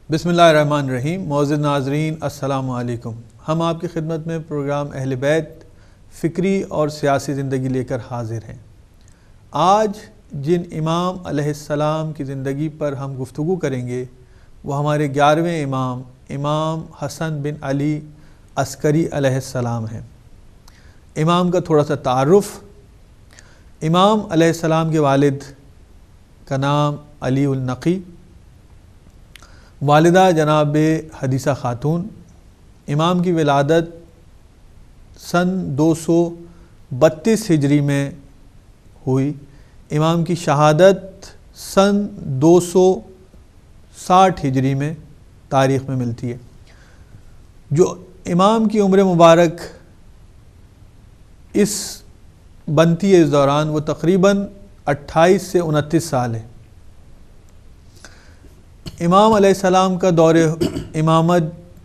بسم اللہ الرحمن الرحیم۔ معزز ناظرین السلام علیکم۔ ہم آپ کی خدمت میں پروگرام اہل بیت فکری اور سیاسی زندگی لے کر حاضر ہیں۔ آج جن امام علیہ السلام کی زندگی پر ہم گفتگو کریں گے وہ ہمارے 11ویں امام حسن بن علی عسکری علیہ السلام ہیں۔ امام کا تھوڑا سا تعارف۔ امام علیہ السلام کے والد کا نام علی النقی، والدہ جناب حدیثہ خاتون۔ امام کی ولادت سن 232 ہجری میں ہوئی۔ امام کی شہادت سن 260 ہجری میں تاریخ میں ملتی ہے۔ جو امام کی عمر مبارک بنتی ہے اس دوران، وہ تقریباً 28 سے 29 سال ہے۔ امام علیہ السلام کا دور امامت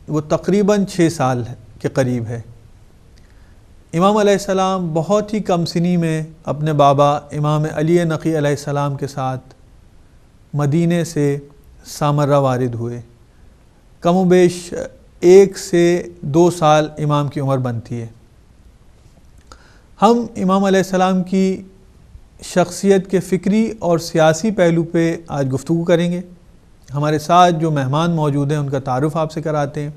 وہ تقریباً 6 سال کے قریب ہے۔ امام علیہ السلام بہت ہی کم سنی میں اپنے بابا امام علی نقی علیہ السلام کے ساتھ مدینے سے سامرہ وارد ہوئے۔ کم و بیش 1 سے 2 سال امام کی عمر بنتی ہے۔ ہم امام علیہ السلام کی شخصیت کے فکری اور سیاسی پہلو پہ آج گفتگو کریں گے۔ ہمارے ساتھ جو مہمان موجود ہیں ان کا تعارف آپ سے کراتے ہیں۔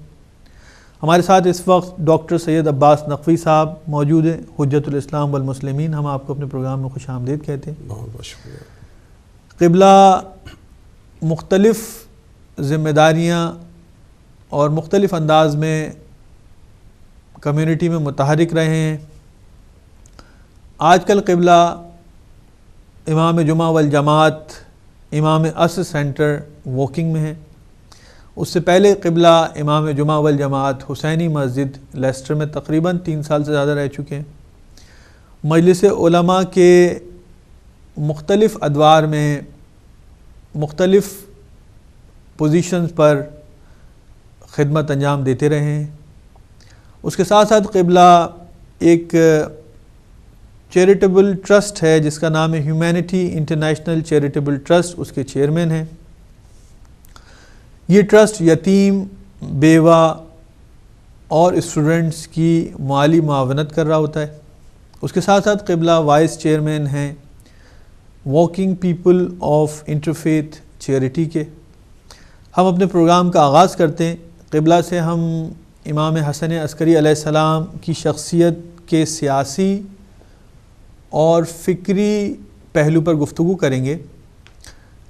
ہمارے ساتھ اس وقت ڈاکٹر سید عباس نقوی صاحب موجود ہیں، حجت الاسلام والمسلمین۔ ہم آپ کو اپنے پروگرام میں خوش آمدید کہتے ہیں۔ بہت بہت شکریہ۔ قبلہ مختلف ذمہ داریاں اور مختلف انداز میں کمیونٹی میں متحرک رہے ہیں۔ آج کل قبلہ امام جمعہ والجماعت امام عصر سینٹر واکنگ میں ہے۔ اس سے پہلے قبلہ امام جمعہ والجماعت حسینی مسجد لیسٹر میں تقریباً 3 سال سے زیادہ رہ چکے ہیں۔ مجلس علماء کے مختلف ادوار میں مختلف پوزیشنز پر خدمت انجام دیتے رہے ہیں۔ اس کے ساتھ ساتھ قبلہ ایک چیریٹیبل ٹرسٹ ہے جس کا نام ہے ہیومینٹی انٹرنیشنل چیریٹیبل ٹرسٹ، اس کے چیئرمین ہیں۔ یہ ٹرسٹ یتیم، بیوہ اور اسٹوڈنٹس کی مالی معاونت کر رہا ہوتا ہے۔ اس کے ساتھ ساتھ قبلہ وائس چیئرمین ہیں walking people of interfaith charity کے۔ ہم اپنے پروگرام کا آغاز کرتے ہیں۔ قبلہ سے ہم امام حسن عسکری علیہ السلام کی شخصیت کے سیاسی اور فکری پہلو پر گفتگو کریں گے،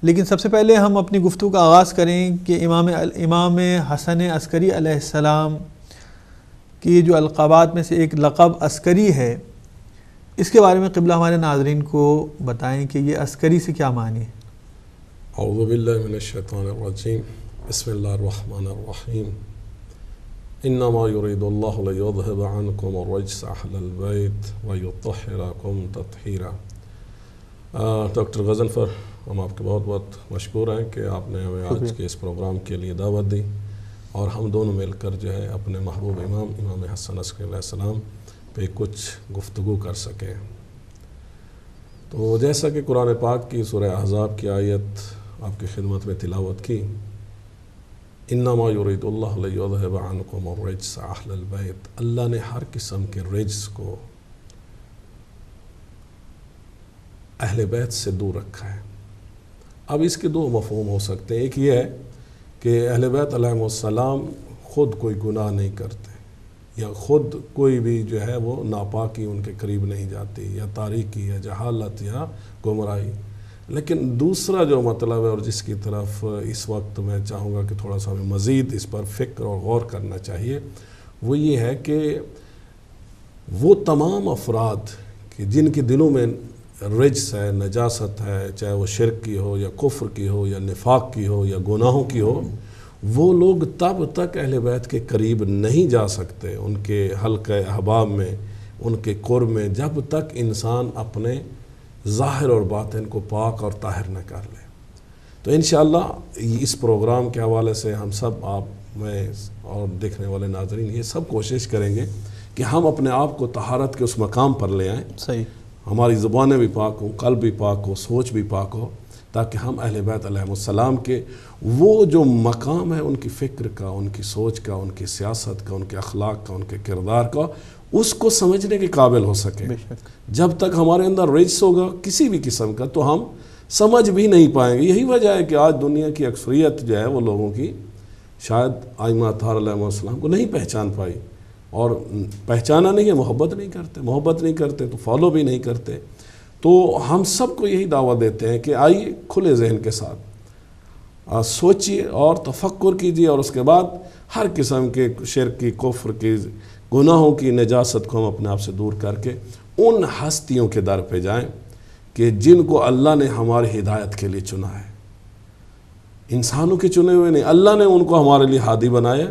لیکن سب سے پہلے ہم اپنی گفتگو کا آغاز کریں کہ امام حسن عسکری علیہ السلام کی جو القابات میں سے ایک لقب عسکری ہے، اس کے بارے میں قبلہ ہمارے ناظرین کو بتائیں کہ یہ عسکری سے کیا معنی ہے۔ اعوذ باللہ من الشیطان الرجیم، بسم اللہ الرحمن الرحیم۔ انما یرید اللہ لیذہب عنکم الرجس اہل البیت ویطہرکم تطہیرا۔ ڈاکٹر غضنفر، ہم آپ کے بہت بہت مشکور ہیں کہ آپ نے ہمیں آج کے اس پروگرام کے لیے دعوت دی اور ہم دونوں مل کر جو ہے اپنے محبوب امام حسن عسکری علیہ السلام پہ کچھ گفتگو کر سکیں۔ تو جیسا کہ قرآن پاک کی سورہ احزاب کی آیت آپ کی خدمت میں تلاوت کی، انما یرید اللہ لیذہب عنکم الرجس اہل البیت، اللہ نے ہر قسم کے رجس کو اہل بیت سے دور رکھا ہے۔ اب اس کے 2 مفہوم ہو سکتے ہیں۔ ایک یہ ہے کہ اہل بیت علیہ السلام خود کوئی گناہ نہیں کرتے، یا خود کوئی بھی جو ہے وہ ناپاکی ان کے قریب نہیں جاتی، یا تاریکی یا جہالت یا گمراہی۔ لیکن دوسرا جو مطلب ہے اور جس کی طرف اس وقت میں چاہوں گا کہ تھوڑا سا ہمیں مزید اس پر فکر اور غور کرنا چاہیے، وہ یہ ہے کہ وہ تمام افراد کہ جن کے دلوں میں رجس ہے، نجاست ہے، چاہے وہ شرک کی ہو یا کفر کی ہو یا نفاق کی ہو یا گناہوں کی ہو، وہ لوگ تب تک اہل بیت کے قریب نہیں جا سکتے، ان کے حلقہ احباب میں، ان کے قرب میں، جب تک انسان اپنے ظاہر اور باطن کو پاک اور طاہر نہ کر لے۔ تو انشاءاللہ اس پروگرام کے حوالے سے ہم سب، آپ، میں اور دیکھنے والے ناظرین، یہ سب کوشش کریں گے کہ ہم اپنے آپ کو طہارت کے اس مقام پر لے آئیں۔ صحیح۔ ہماری زبانیں بھی پاک ہوں، قلب بھی پاک ہو، سوچ بھی پاک ہو، تاکہ ہم اہل بیت علیہ السلام کے وہ جو مقام ہے ان کی فکر کا، ان کی سوچ کا، ان کی سیاست کا، ان کے اخلاق کا، ان کے کردار کا، اس کو سمجھنے کے قابل ہو سکیں۔ جب تک ہمارے اندر رجس ہوگا کسی بھی قسم کا تو ہم سمجھ بھی نہیں پائیں گے۔ یہی وجہ ہے کہ آج دنیا کی اکثریت جو ہے وہ لوگوں کی شاید ائمہ اطہار علیہ السلام کو نہیں پہچان پائی، اور پہچانا نہیں ہے، محبت نہیں کرتے تو فالو بھی نہیں کرتے۔ تو ہم سب کو یہی دعوت دیتے ہیں کہ آئیے کھلے ذہن کے ساتھ سوچیے اور تفکر کیجیے، اور اس کے بعد ہر قسم کے شرک کی، کفر کی، گناہوں کی نجاست کو ہم اپنے آپ سے دور کر کے ان ہستیوں کے در پہ جائیں کہ جن کو اللہ نے ہماری ہدایت کے لیے چنا ہے۔ انسانوں کے چنے ہوئے نہیں، اللہ نے ان کو ہمارے لیے ہادی بنایا،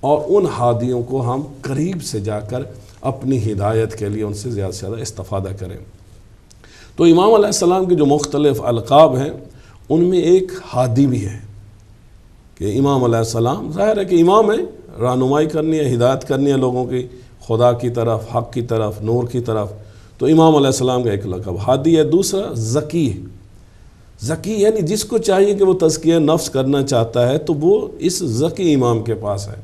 اور ان ہادیوں کو ہم قریب سے جا کر اپنی ہدایت کے لیے ان سے زیادہ سے زیادہ استفادہ کریں۔ تو امام علیہ السلام کے جو مختلف القاب ہیں ان میں ایک ہادی بھی ہے کہ امام علیہ السلام، ظاہر ہے کہ امام ہے، رہنمائی کرنی ہے، ہدایت کرنی ہے لوگوں کی خدا کی طرف، حق کی طرف، نور کی طرف۔ تو امام علیہ السلام کا ایک لقب ہادی ہے۔ دوسرا ذکی ہے۔ ذکی یعنی جس کو چاہیے کہ وہ تزکیہ نفس کرنا چاہتا ہے تو وہ اس ذکی امام کے پاس ہے،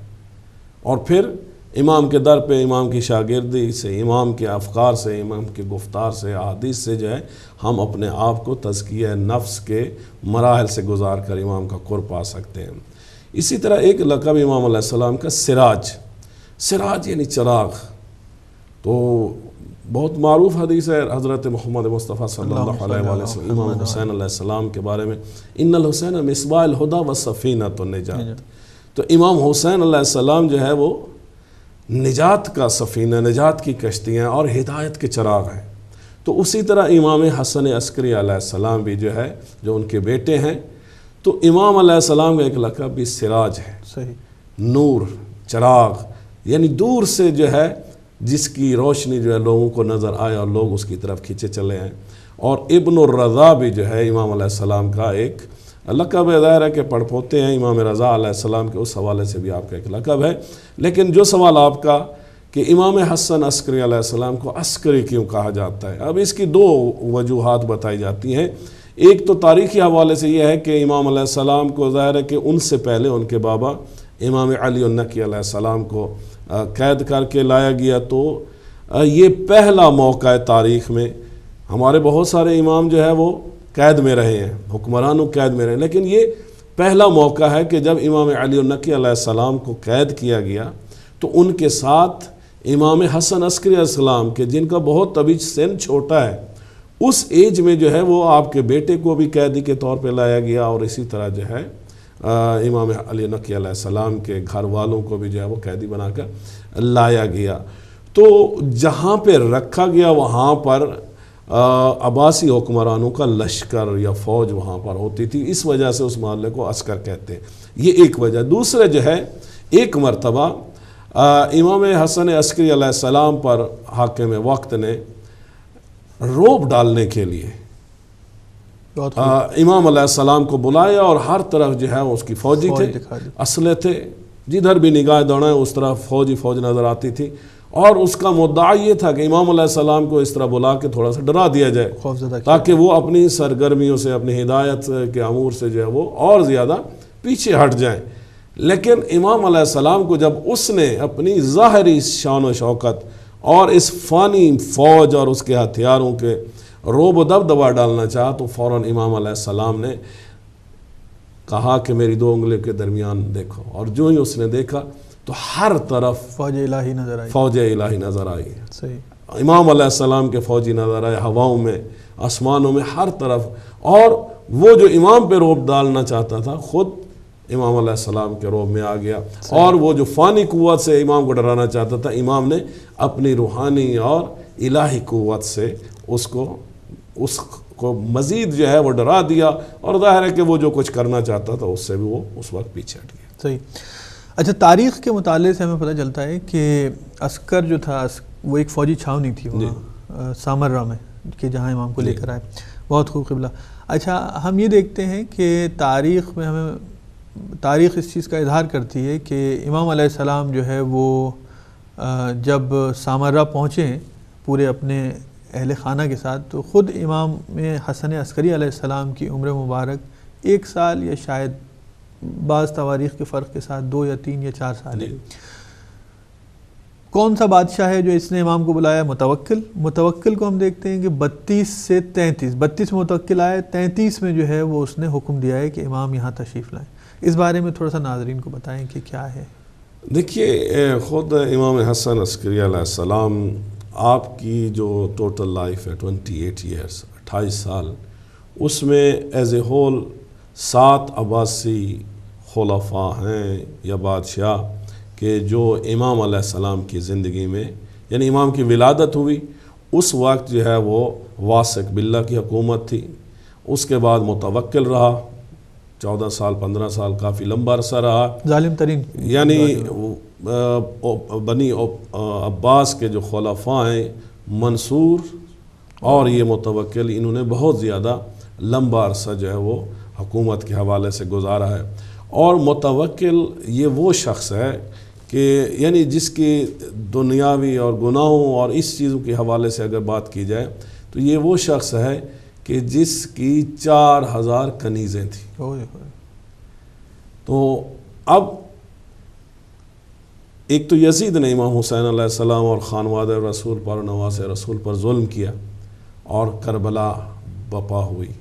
اور پھر امام کے در پہ امام کی شاگردی سے، امام کے افکار سے، امام کے گفتار سے، احادیث سے جو ہے ہم اپنے آپ کو تزکیہ نفس کے مراحل سے گزار کر امام کا قرب پا سکتے ہیں۔ اسی طرح ایک لقب امام علیہ السلام کا سراج، سراج یعنی چراغ۔ تو بہت معروف حدیث ہے حضرت محمد مصطفیٰ صلی اللہ علیہ وسلم امام حسین علیہ السلام کے بارے میں، ان الحسین مصباح الہدی و سفینۃ النجات۔ تو امام حسین علیہ السلام جو ہے وہ نجات کا سفینہ، نجات کی کشتی ہیں اور ہدایت کے چراغ ہیں۔ تو اسی طرح امام حسن عسکری علیہ السلام بھی جو ہے، جو ان کے بیٹے ہیں، تو امام علیہ السلام کا ایک لقب بھی سراج ہے، صحیح، نور، چراغ، یعنی دور سے جو ہے جس کی روشنی جو ہے لوگوں کو نظر آئے اور لوگ اس کی طرف کھینچے چلے ہیں۔ اور ابن الرضا بھی جو ہے امام علیہ السلام کا ایک لقب ہے، ظاہر ہے کہ پڑھ پوتے ہیں امام رضا علیہ السلام کے، اس حوالے سے بھی آپ کا ایک لقب ہے۔ لیکن جو سوال آپ کا کہ امام حسن عسکری علیہ السلام کو عسکری کیوں کہا جاتا ہے، اب اس کی دو وجوہات بتائی جاتی ہیں۔ ایک تو تاریخی حوالے سے یہ ہے کہ امام علیہ السلام کو ظاہر ہے کہ ان سے پہلے ان کے بابا امام علی النقی علیہ السلام کو قید کر کے لایا گیا، تو یہ پہلا موقع ہے تاریخ میں۔ ہمارے بہت سارے امام جو ہے وہ قید میں رہے ہیں، حکمرانوں قید میں رہے ہیں، لیکن یہ پہلا موقع ہے کہ جب امام علی النقی علیہ السلام کو قید کیا گیا تو ان کے ساتھ امام حسن عسکری علیہ السلام کے، جن کا بہت ابھی سن چھوٹا ہے، اس ایج میں جو ہے وہ آپ کے بیٹے کو بھی قیدی کے طور پہ لایا گیا، اور اسی طرح جو ہے امام علی نقی علیہ السلام کے گھر والوں کو بھی جو ہے وہ قیدی بنا کر لایا گیا۔ تو جہاں پہ رکھا گیا وہاں پر عباسی حکمرانوں کا لشکر یا فوج وہاں پر ہوتی تھی، اس وجہ سے اس محلے کو عسکر کہتے ہیں، یہ ایک وجہ۔ دوسرے جو ہے ایک مرتبہ امام حسن عسکری علیہ السلام پر حاکم وقت نے روب ڈالنے کے لیے امام علیہ السلام کو بلایا، اور ہر طرف جو ہے اس کی فوجی تھے، اسلحے تھے، جدھر بھی نگاہ دوڑائیں اس طرف فوج نظر آتی تھی، اور اس کا مدعا یہ تھا کہ امام علیہ السلام کو اس طرح بلا کے تھوڑا سا ڈرا دیا جائے تاکہ وہ اپنی سرگرمیوں سے، اپنی ہدایت کے امور سے جو ہے وہ اور زیادہ پیچھے ہٹ جائیں۔ لیکن امام علیہ السلام کو جب اس نے اپنی ظاہری شان و شوکت اور اس فانی فوج اور اس کے ہتھیاروں کے روب و دبدبا ڈالنا چاہا، تو فوراً امام علیہ السلام نے کہا کہ میری دو انگلیوں کے درمیان دیکھو، اور جو ہی اس نے دیکھا تو ہر طرف فوج الہی نظر آئی۔ صحیح، امام علیہ السلام کے فوجی نظر آئے، ہواؤں میں، آسمانوں میں، ہر طرف، اور وہ جو امام پہ روب ڈالنا چاہتا تھا خود امام علیہ السلام کے روب میں آ گیا، اور وہ جو فانی قوت سے امام کو ڈرانا چاہتا تھا، امام نے اپنی روحانی اور الہی قوت سے اس کو مزید جو ہے وہ ڈرا دیا، اور ظاہر ہے کہ وہ جو کچھ کرنا چاہتا تھا اس سے بھی وہ اس وقت پیچھے ہٹ گیا۔ صحیح۔ اچھا، تاریخ کے مطالعے سے ہمیں پتہ چلتا ہے کہ عسکر جو تھا وہ ایک فوجی چھاؤنی تھی وہاں سامرہ میں، کہ جہاں امام کو لے کر آئے۔ بہت خوب قبلہ۔ اچھا، ہم یہ دیکھتے ہیں کہ تاریخ میں تاریخ اس چیز کا اظہار کرتی ہے کہ امام علیہ السلام جو ہے وہ جب سامرہ پہنچے پورے اپنے اہل خانہ کے ساتھ، تو خود امام حسن عسکری علیہ السلام کی عمر مبارک 1 سال یا شاید بعض تواریخ کے فرق کے ساتھ 2 یا 3 یا 4 سال ہے۔ کون سا بادشاہ ہے جو اس نے امام کو بلایا؟ متوکل کو ہم دیکھتے ہیں کہ 32 سے 33 میں متوکل آئے، 33 میں جو ہے وہ اس نے حکم دیا ہے کہ امام یہاں تشریف لائیں۔ اس بارے میں تھوڑا سا ناظرین کو بتائیں کہ کیا ہے۔ دیکھیے، خود امام حسن عسکری علیہ السلام، آپ کی جو ٹوٹل لائف ہے 28 ایئرس، 28 سال، اس میں ایز اے ہول 7 عباسی خلفاء ہیں یا بادشاہ کہ جو امام علیہ السلام کی زندگی میں، یعنی امام کی ولادت ہوئی اس وقت جو ہے وہ واثق باللہ کی حکومت تھی، اس کے بعد متوکل رہا 14 سال 15 سال، کافی لمبا عرصہ رہا، ظالم ترین، یعنی بنی عباس کے جو خلفاء ہیں منصور اور یہ متوکل، انہوں نے بہت زیادہ لمبا عرصہ جو ہے وہ حکومت کے حوالے سے گزارا ہے۔ اور متوکل یہ وہ شخص ہے کہ یعنی جس کی دنیاوی اور گناہوں اور اس چیزوں کے حوالے سے اگر بات کی جائے تو یہ وہ شخص ہے کہ جس کی 4000 کنیزیں تھیں۔ تو اب ایک تو یزید نے امام حسین علیہ السلام اور خانوادہ رسول پر، نواز رسول پر ظلم کیا اور کربلا بپا ہوئی،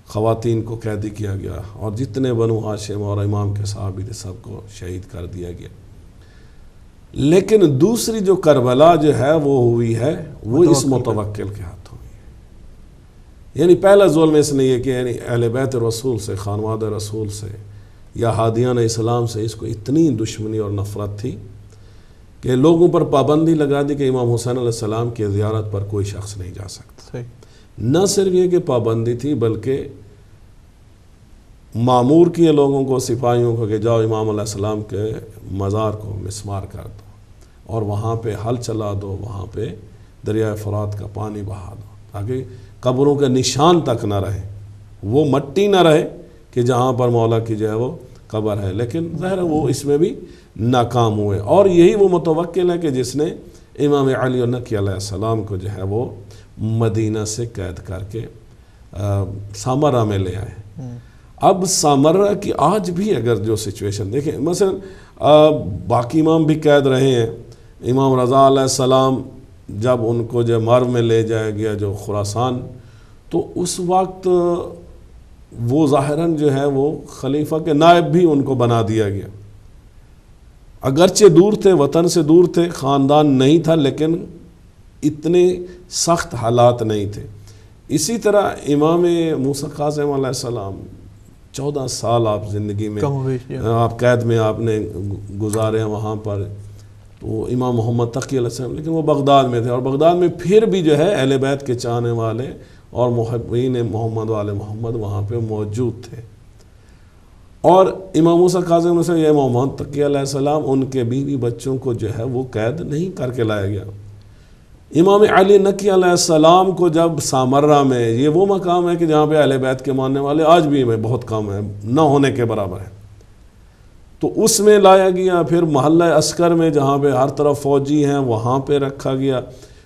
خواتین کو قیدی کیا گیا اور جتنے بنو ہاشم اور امام کے صحابی تھے سب کو شہید کر دیا گیا۔ لیکن دوسری جو کربلا جو ہے وہ ہوئی ہے وہ اس متوکل کے ہاتھ ہوئی ہے۔ یعنی پہلا ظلم اس نے یہ کہ یعنی اہل بیت رسول سے، خانوادہ رسول سے یا ہادیان اسلام سے اس کو اتنی دشمنی اور نفرت تھی کہ لوگوں پر پابندی لگا دی کہ امام حسین علیہ السلام کی زیارت پر کوئی شخص نہیں جا سکتا۔ نہ صرف یہ کہ پابندی تھی بلکہ معمور کیے لوگوں کو، سپاہیوں کو، کہ جاؤ امام علیہ السلام کے مزار کو مسمار کر دو اور وہاں پہ حل چلا دو، وہاں پہ دریائے فرات کا پانی بہا دو تاکہ قبروں کے نشان تک نہ رہے، وہ مٹی نہ رہے کہ جہاں پر مولا کی جو ہے وہ قبر ہے۔ لیکن ظاہر وہ اس میں بھی ناکام ہوئے، اور یہی وہ متوکل ہے کہ جس نے امام علی النقی علیہ السلام کو جو ہے وہ مدینہ سے قید کر کے سامرہ میں لے آئے۔ اب سامرہ کی آج بھی اگر جو سچویشن دیکھیں، مثلا باقی امام بھی قید رہے ہیں، امام رضا علیہ السلام جب ان کو جو مرو میں لے جایا گیا جو خراسان، تو اس وقت وہ ظاہراً جو ہے وہ خلیفہ کے نائب بھی ان کو بنا دیا گیا، اگرچہ دور تھے، وطن سے دور تھے، خاندان نہیں تھا، لیکن اتنے سخت حالات نہیں تھے۔ اسی طرح امام موسیٰ کاظم علیہ السلام 14 سال آپ زندگی میں آپ قید میں آپ نے گزارے ہیں وہاں پر، تو امام محمد تقی علیہ السلام، لیکن وہ بغداد میں تھے، اور بغداد میں پھر بھی جو ہے اہل بیت کے چاہنے والے اور محبین محمد والے محمد وہاں پہ موجود تھے۔ اور امام موسیٰ کاظم علیہ السلام یا امام محمد تقی علیہ السلام، ان کے بیوی بچوں کو جو ہے وہ قید نہیں کر کے لایا گیا۔ امام علی نقی علیہ السلام کو جب سامرہ میں، یہ وہ مقام ہے کہ جہاں پہ اہل بیت کے ماننے والے آج بھی بہت کم ہیں، نہ ہونے کے برابر ہے، تو اس میں لایا گیا۔ پھر محلہ عسکر میں جہاں پہ ہر طرف فوجی ہیں وہاں پہ رکھا گیا۔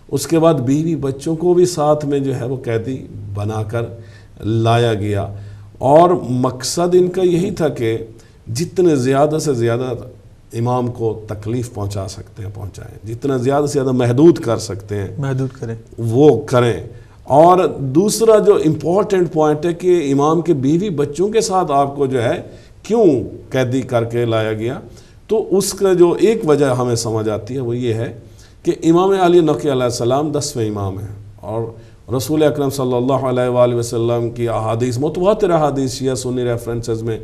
اس کے بعد بیوی بچوں کو بھی ساتھ میں جو ہے وہ قیدی بنا کر لایا گیا، اور مقصد ان کا یہی تھا کہ جتنے زیادہ سے زیادہ امام کو تکلیف پہنچا سکتے ہیں پہنچائیں، جتنا زیادہ سے زیادہ محدود کر سکتے ہیں محدود کریں، وہ کریں۔ اور دوسرا جو امپورٹنٹ پوائنٹ ہے کہ امام کے بیوی بچوں کے ساتھ آپ کو جو ہے کیوں قیدی کر کے لایا گیا، تو اس کا جو ایک وجہ ہمیں سمجھ آتی ہے وہ یہ ہے کہ امام علی نقی علیہ السلام 10ویں امام ہیں، اور رسول اکرم صلی اللہ علیہ وآلہ وسلم کی احادیث، متواتر احادیث شیعہ سنی ریفرنسز میں،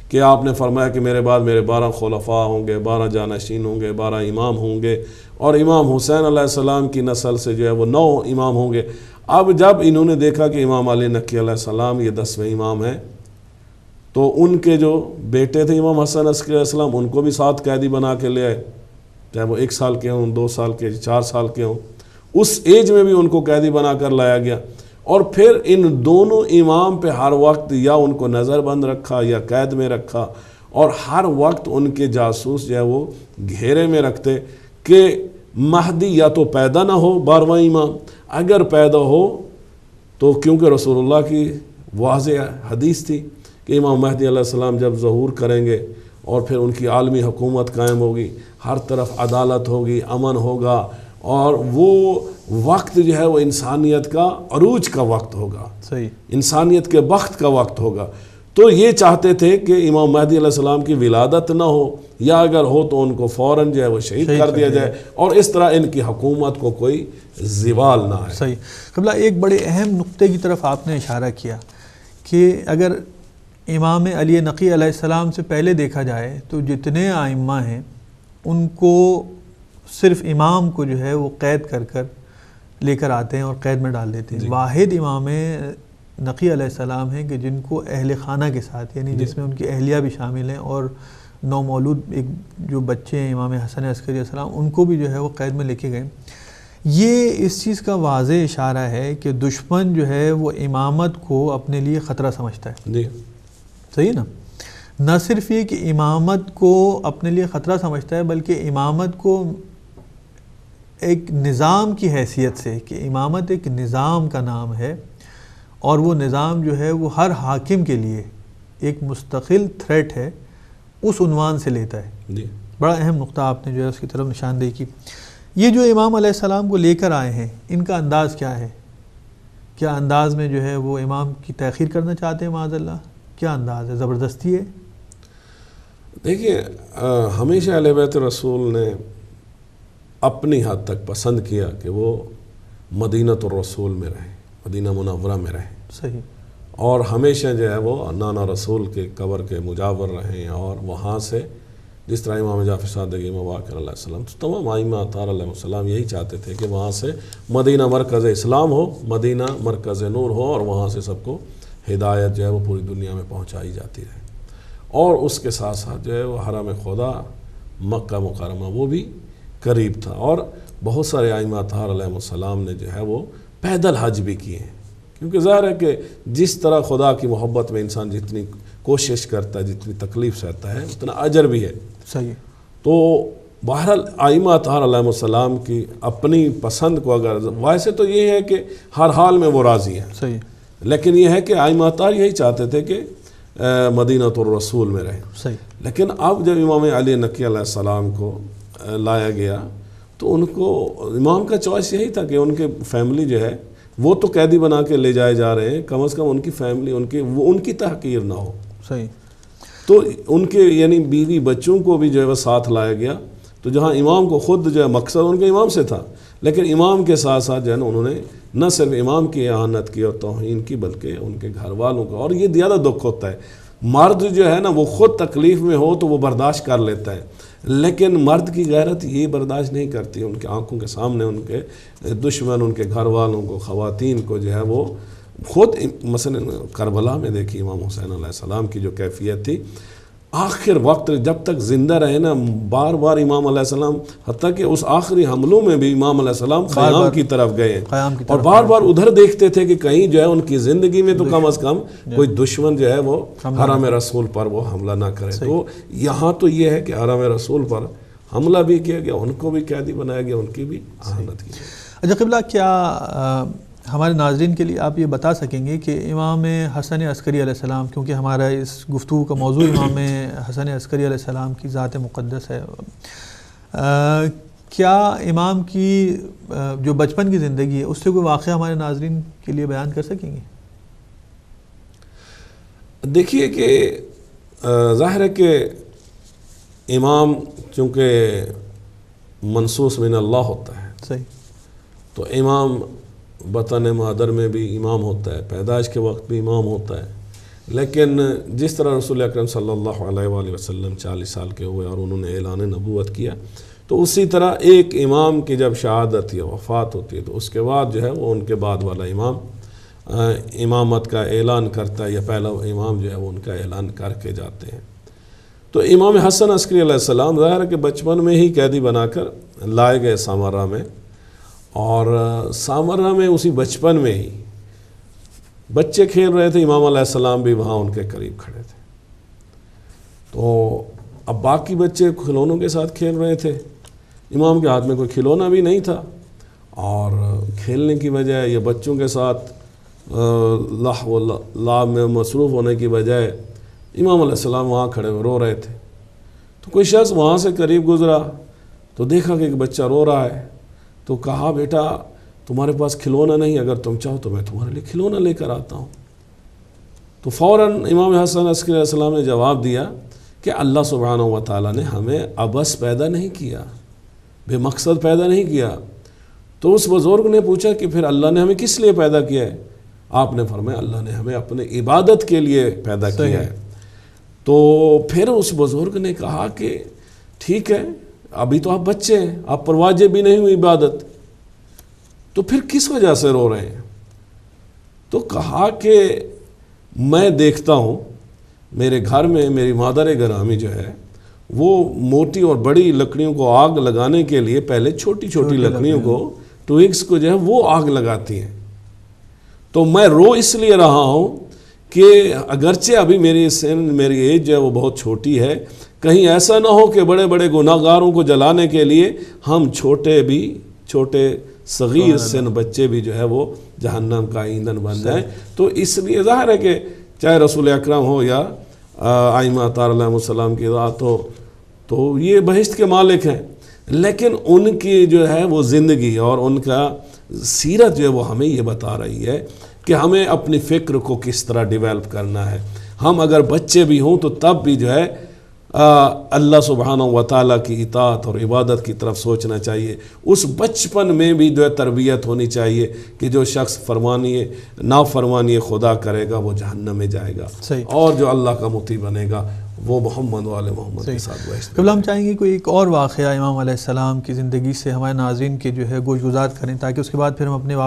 کہ آپ نے فرمایا کہ میرے بعد میرے 12 خلفاء ہوں گے، 12 جانشین ہوں گے، 12 امام ہوں گے، اور امام حسین علیہ السلام کی نسل سے جو ہے وہ 9 امام ہوں گے۔ اب جب انہوں نے دیکھا کہ امام علی نقی علیہ السلام یہ 10ویں امام ہیں، تو ان کے جو بیٹے تھے امام حسن عسکری علیہ السلام، ان کو بھی ساتھ قیدی بنا کے لے آئے، چاہے وہ 1 سال کے ہوں، 2 سال کے، 4 سال کے ہوں، اس ایج میں بھی ان کو قیدی بنا کر لایا گیا۔ اور پھر ان دونوں امام پہ ہر وقت یا ان کو نظر بند رکھا یا قید میں رکھا، اور ہر وقت ان کے جاسوس جو ہے وہ گھیرے میں رکھتے کہ مہدی یا تو پیدا نہ ہو 12واں امام، اگر پیدا ہو تو کیونکہ رسول اللہ کی واضح حدیث تھی کہ امام مہدی علیہ السلام جب ظہور کریں گے اور پھر ان کی عالمی حکومت قائم ہوگی، ہر طرف عدالت ہوگی، امن ہوگا، اور وہ وقت جو ہے وہ انسانیت کا عروج کا وقت ہوگا، صحیح، انسانیت کے بخت کا وقت ہوگا۔ تو یہ چاہتے تھے کہ امام مہدی علیہ السلام کی ولادت نہ ہو، یا اگر ہو تو ان کو فوراً جو ہے وہ شہید کر دیا جائے، اور اس طرح ان کی حکومت کو کوئی زوال نہ آئے۔ صحیح۔ قبلہ ایک بڑے اہم نقطے کی طرف آپ نے اشارہ کیا کہ اگر امام علی نقی علیہ السلام سے پہلے دیکھا جائے تو جتنے ائمہ ہیں ان کو صرف امام کو جو ہے وہ قید کر کر لے کر آتے ہیں اور قید میں ڈال دیتے ہیں۔ واحد امام نقی علیہ السلام ہیں کہ جن کو اہل خانہ کے ساتھ، یعنی جس میں ان کی اہلیہ بھی شامل ہیں اور نومولود ایک جو بچے ہیں امام حسن عسکری علیہ السلام، ان کو بھی جو ہے وہ قید میں لے کے گئے۔ یہ اس چیز کا واضح اشارہ ہے کہ دشمن جو ہے وہ امامت کو اپنے لیے خطرہ سمجھتا ہے، جی صحیح نا؟ نہ صرف یہ کہ امامت کو اپنے لیے خطرہ سمجھتا ہے، بلکہ امامت کو ایک نظام کی حیثیت سے، کہ امامت ایک نظام کا نام ہے اور وہ نظام جو ہے وہ ہر حاکم کے لیے ایک مستقل تھریٹ ہے، اس عنوان سے لیتا ہے۔ جی بڑا اہم نقطہ آپ نے جو ہے اس کی طرف نشاندہی کی۔ یہ جو امام علیہ السلام کو لے کر آئے ہیں، ان کا انداز کیا ہے؟ کیا انداز میں جو ہے وہ امام کی تاخیر کرنا چاہتے ہیں معاذ اللہ؟ کیا انداز ہے؟ زبردستی ہے؟ دیکھیے، ہمیشہ اہل بیت رسول نے اپنی حد تک پسند کیا کہ وہ مدینۃ الرسول میں رہیں، مدینہ منورہ میں رہیں، صحیح، اور ہمیشہ جو ہے وہ نانا رسول کے قبر کے مجاور رہیں، اور وہاں سے جس طرح امام جعفر صادق، امام باقر علیہ السلام، تمام ائمہ اطہار علیہ السلام یہی چاہتے تھے کہ وہاں سے مدینہ مرکز اسلام ہو، مدینہ مرکز نور ہو، اور وہاں سے سب کو ہدایت جو ہے وہ پوری دنیا میں پہنچائی جاتی رہے۔ اور اس کے ساتھ ساتھ جو ہے وہ حرم خدا مکہ مکرمہ وہ بھی قریب تھا، اور بہت سارے ائمہ اطہار علیہ السلام نے جو ہے وہ پیدل حج بھی کیے ہیں، کیونکہ ظاہر ہے کہ جس طرح خدا کی محبت میں انسان جتنی کوشش کرتا ہے، جتنی تکلیف سہتا ہے، اتنا اجر بھی ہے۔ صحیح۔ تو بہرحال ائمہ اطہار علیہ السلام کی اپنی پسند کو اگر، ویسے تو یہ ہے کہ ہر حال میں وہ راضی ہیں، صحیح، لیکن یہ ہے کہ ائمہ اطہار یہی چاہتے تھے کہ مدینۃ الرسول میں رہیں۔ صحیح۔ لیکن اب جب امام علی نقی علیہ السلام کو لایا گیا تو ان کو امام کا چوائس یہی تھا کہ ان کے فیملی جو ہے وہ تو قیدی بنا کے لے جائے جا رہے ہیں، کم از کم ان کی فیملی، ان کی تحقیر نہ ہو۔ صحیح۔ تو ان کے یعنی بیوی بچوں کو بھی جو ہے وہ ساتھ لایا گیا، تو جہاں امام کو خود جو ہے مقصد ان کے امام سے تھا، لیکن امام کے ساتھ ساتھ جو ہے نا انہوں نے نہ صرف امام کی اہانت کی اور توہین کی، بلکہ ان کے گھر والوں کا۔ اور یہ زیادہ دکھ ہوتا ہے، مرد جو ہے نا وہ خود تکلیف میں ہو تو وہ برداشت کر لیتا ہے، لیکن مرد کی غیرت یہ برداشت نہیں کرتی، ان کے آنکھوں کے سامنے ان کے دشمن، ان کے گھر والوں کو، خواتین کو جو ہے وہ خود، مثلا کربلا میں دیکھی امام حسین علیہ السلام کی جو کیفیت تھی، آخر وقت جب تک زندہ رہے نا، بار بار امام علیہ السلام، حتیٰ کہ اس آخری حملوں میں بھی امام علیہ السلام خیام کی طرف گئے، اور بار بار ادھر دیکھتے تھے کہ کہیں جو ہے ان کی زندگی میں تو کم از کم کوئی دشمن جو ہے وہ حرم رسول پر وہ حملہ نہ کرے۔ تو یہاں تو یہ ہے کہ حرم رسول پر حملہ بھی کیا گیا، ان کو بھی قیدی بنایا گیا، ان کی بھی اہانت کی گئی۔ اچھا قبلہ، کیا ہمارے ناظرین کے لیے آپ یہ بتا سکیں گے کہ امام حسن عسکری علیہ السلام، کیونکہ ہمارا اس گفتگو کا موضوع امام حسن عسکری علیہ السلام کی ذات مقدس ہے، کیا امام کی جو بچپن کی زندگی ہے اس سے کوئی واقعہ ہمارے ناظرین کے لیے بیان کر سکیں گے؟ دیکھیے کہ ظاہر ہے کہ امام چونکہ منصوص من اللہ ہوتا ہے، صحیح، تو امام بطن مادر میں بھی امام ہوتا ہے، پیدائش کے وقت بھی امام ہوتا ہے، لیکن جس طرح رسول اکرم صلی اللہ علیہ وآلہ وسلم 40 سال کے ہوئے اور انہوں نے اعلان نبوت کیا، تو اسی طرح ایک امام کی جب شہادت یا وفات ہوتی ہے تو اس کے بعد جو ہے وہ ان کے بعد والا امام امامت کا اعلان کرتا ہے، یا پہلا امام جو ہے وہ ان کا اعلان کر کے جاتے ہیں۔ تو امام حسن عسکری علیہ السلام ظاہر ہے کہ بچپن میں ہی قیدی بنا کر لائے گئے سامرہ میں، اور سامرہ میں اسی بچپن میں ہی بچے کھیل رہے تھے، امام علیہ السلام بھی وہاں ان کے قریب کھڑے تھے، تو اب باقی بچے کھلونوں کے ساتھ کھیل رہے تھے، امام کے ہاتھ میں کوئی کھلونا بھی نہیں تھا، اور کھیلنے کی بجائے یا بچوں کے ساتھ لہو و لعب میں مصروف ہونے کی بجائے امام علیہ السلام وہاں کھڑے ہوئے رو رہے تھے۔ تو کوئی شخص وہاں سے قریب گزرا تو دیکھا کہ ایک بچہ رو رہا ہے، تو کہا بیٹا تمہارے پاس کھلونا نہیں، اگر تم چاہو تو میں تمہارے لیے کھلونا لے کر آتا ہوں۔ تو فوراً امام حسن عسکری علیہ السلام نے جواب دیا کہ اللہ سبحانہ و تعالیٰ نے ہمیں عبث پیدا نہیں کیا، بے مقصد پیدا نہیں کیا۔ تو اس بزرگ نے پوچھا کہ پھر اللہ نے ہمیں کس لیے پیدا کیا ہے؟ آپ نے فرمایا اللہ نے ہمیں اپنے عبادت کے لیے پیدا کیا ہے۔ تو پھر اس بزرگ نے کہا کہ ٹھیک ہے، ابھی تو آپ بچے ہیں، آپ پر واجب بھی نہیں ہوئی عبادت، تو پھر کس وجہ سے رو رہے ہیں؟ تو کہا کہ میں دیکھتا ہوں میرے گھر میں میری مادر گرامی جو ہے وہ موٹی اور بڑی لکڑیوں کو آگ لگانے کے لیے پہلے چھوٹی چھوٹی لکڑیوں کو، ٹوئگس کو جو ہے وہ آگ لگاتی ہیں۔ تو میں رو اس لیے رہا ہوں کہ اگرچہ ابھی میری ایج جو ہے وہ بہت چھوٹی ہے، کہیں ایسا نہ ہو کہ بڑے بڑے گناہ گاروں کو جلانے کے لیے ہم چھوٹے صغیر سن بچے بھی جو ہے وہ جہنم کا ایندھن بن جائیں۔ تو اس لیے ظاہر ہے کہ چاہے رسول اکرم ہو یا ائمہ اطہار علیہ السلام کی ذات ہو، تو یہ بہشت کے مالک ہیں، لیکن ان کی جو ہے وہ زندگی اور ان کا سیرت جو ہے وہ ہمیں یہ بتا رہی ہے کہ ہمیں اپنی فکر کو کس طرح ڈیولپ کرنا ہے۔ ہم اگر بچے بھی ہوں تو تب بھی جو ہے اللہ سبحانہ و تعالیٰ کی اطاعت اور عبادت کی طرف سوچنا چاہیے۔ اس بچپن میں بھی جو ہے تربیت ہونی چاہیے کہ جو شخص نافرمانی خدا کرے گا وہ جہنم میں جائے گا، اور جو اللہ کا مطیع بنے گا وہ محمد و آل محمد کے ساتھ بہشت۔ قبل ہم چاہیں گے کوئی ایک اور واقعہ امام علیہ السلام کی زندگی سے ہمارے ناظرین کے جو ہے گوش گزار کریں، تاکہ اس کے بعد پھر ہم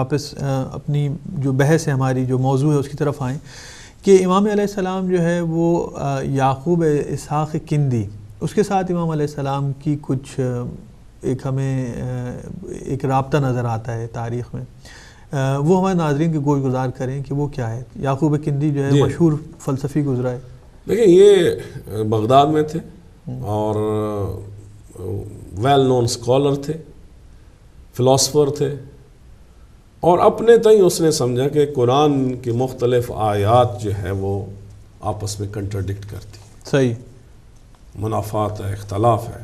اپنی جو بحث ہے ہماری جو موضوع ہے اس کی طرف آئیں، کہ امام علیہ السلام جو ہے وہ یعقوب اسحاق کندی، اس کے ساتھ امام علیہ السلام کی کچھ ہمیں ایک رابطہ نظر آتا ہے تاریخ میں، وہ ہمارے ناظرین کے گوش گزار کریں کہ وہ کیا ہے۔ یعقوب کندی جو ہے مشہور فلسفی گزرا ہے۔ دیکھیں یہ بغداد میں تھے اور ویل نون اسکالر تھے، فلاسفر تھے، اور اپنے تئیں اس نے سمجھا کہ قرآن کی مختلف آیات جو ہے وہ آپس میں کنٹرڈکٹ کرتی ہیں، صحیح منافات ہے، اختلاف ہے۔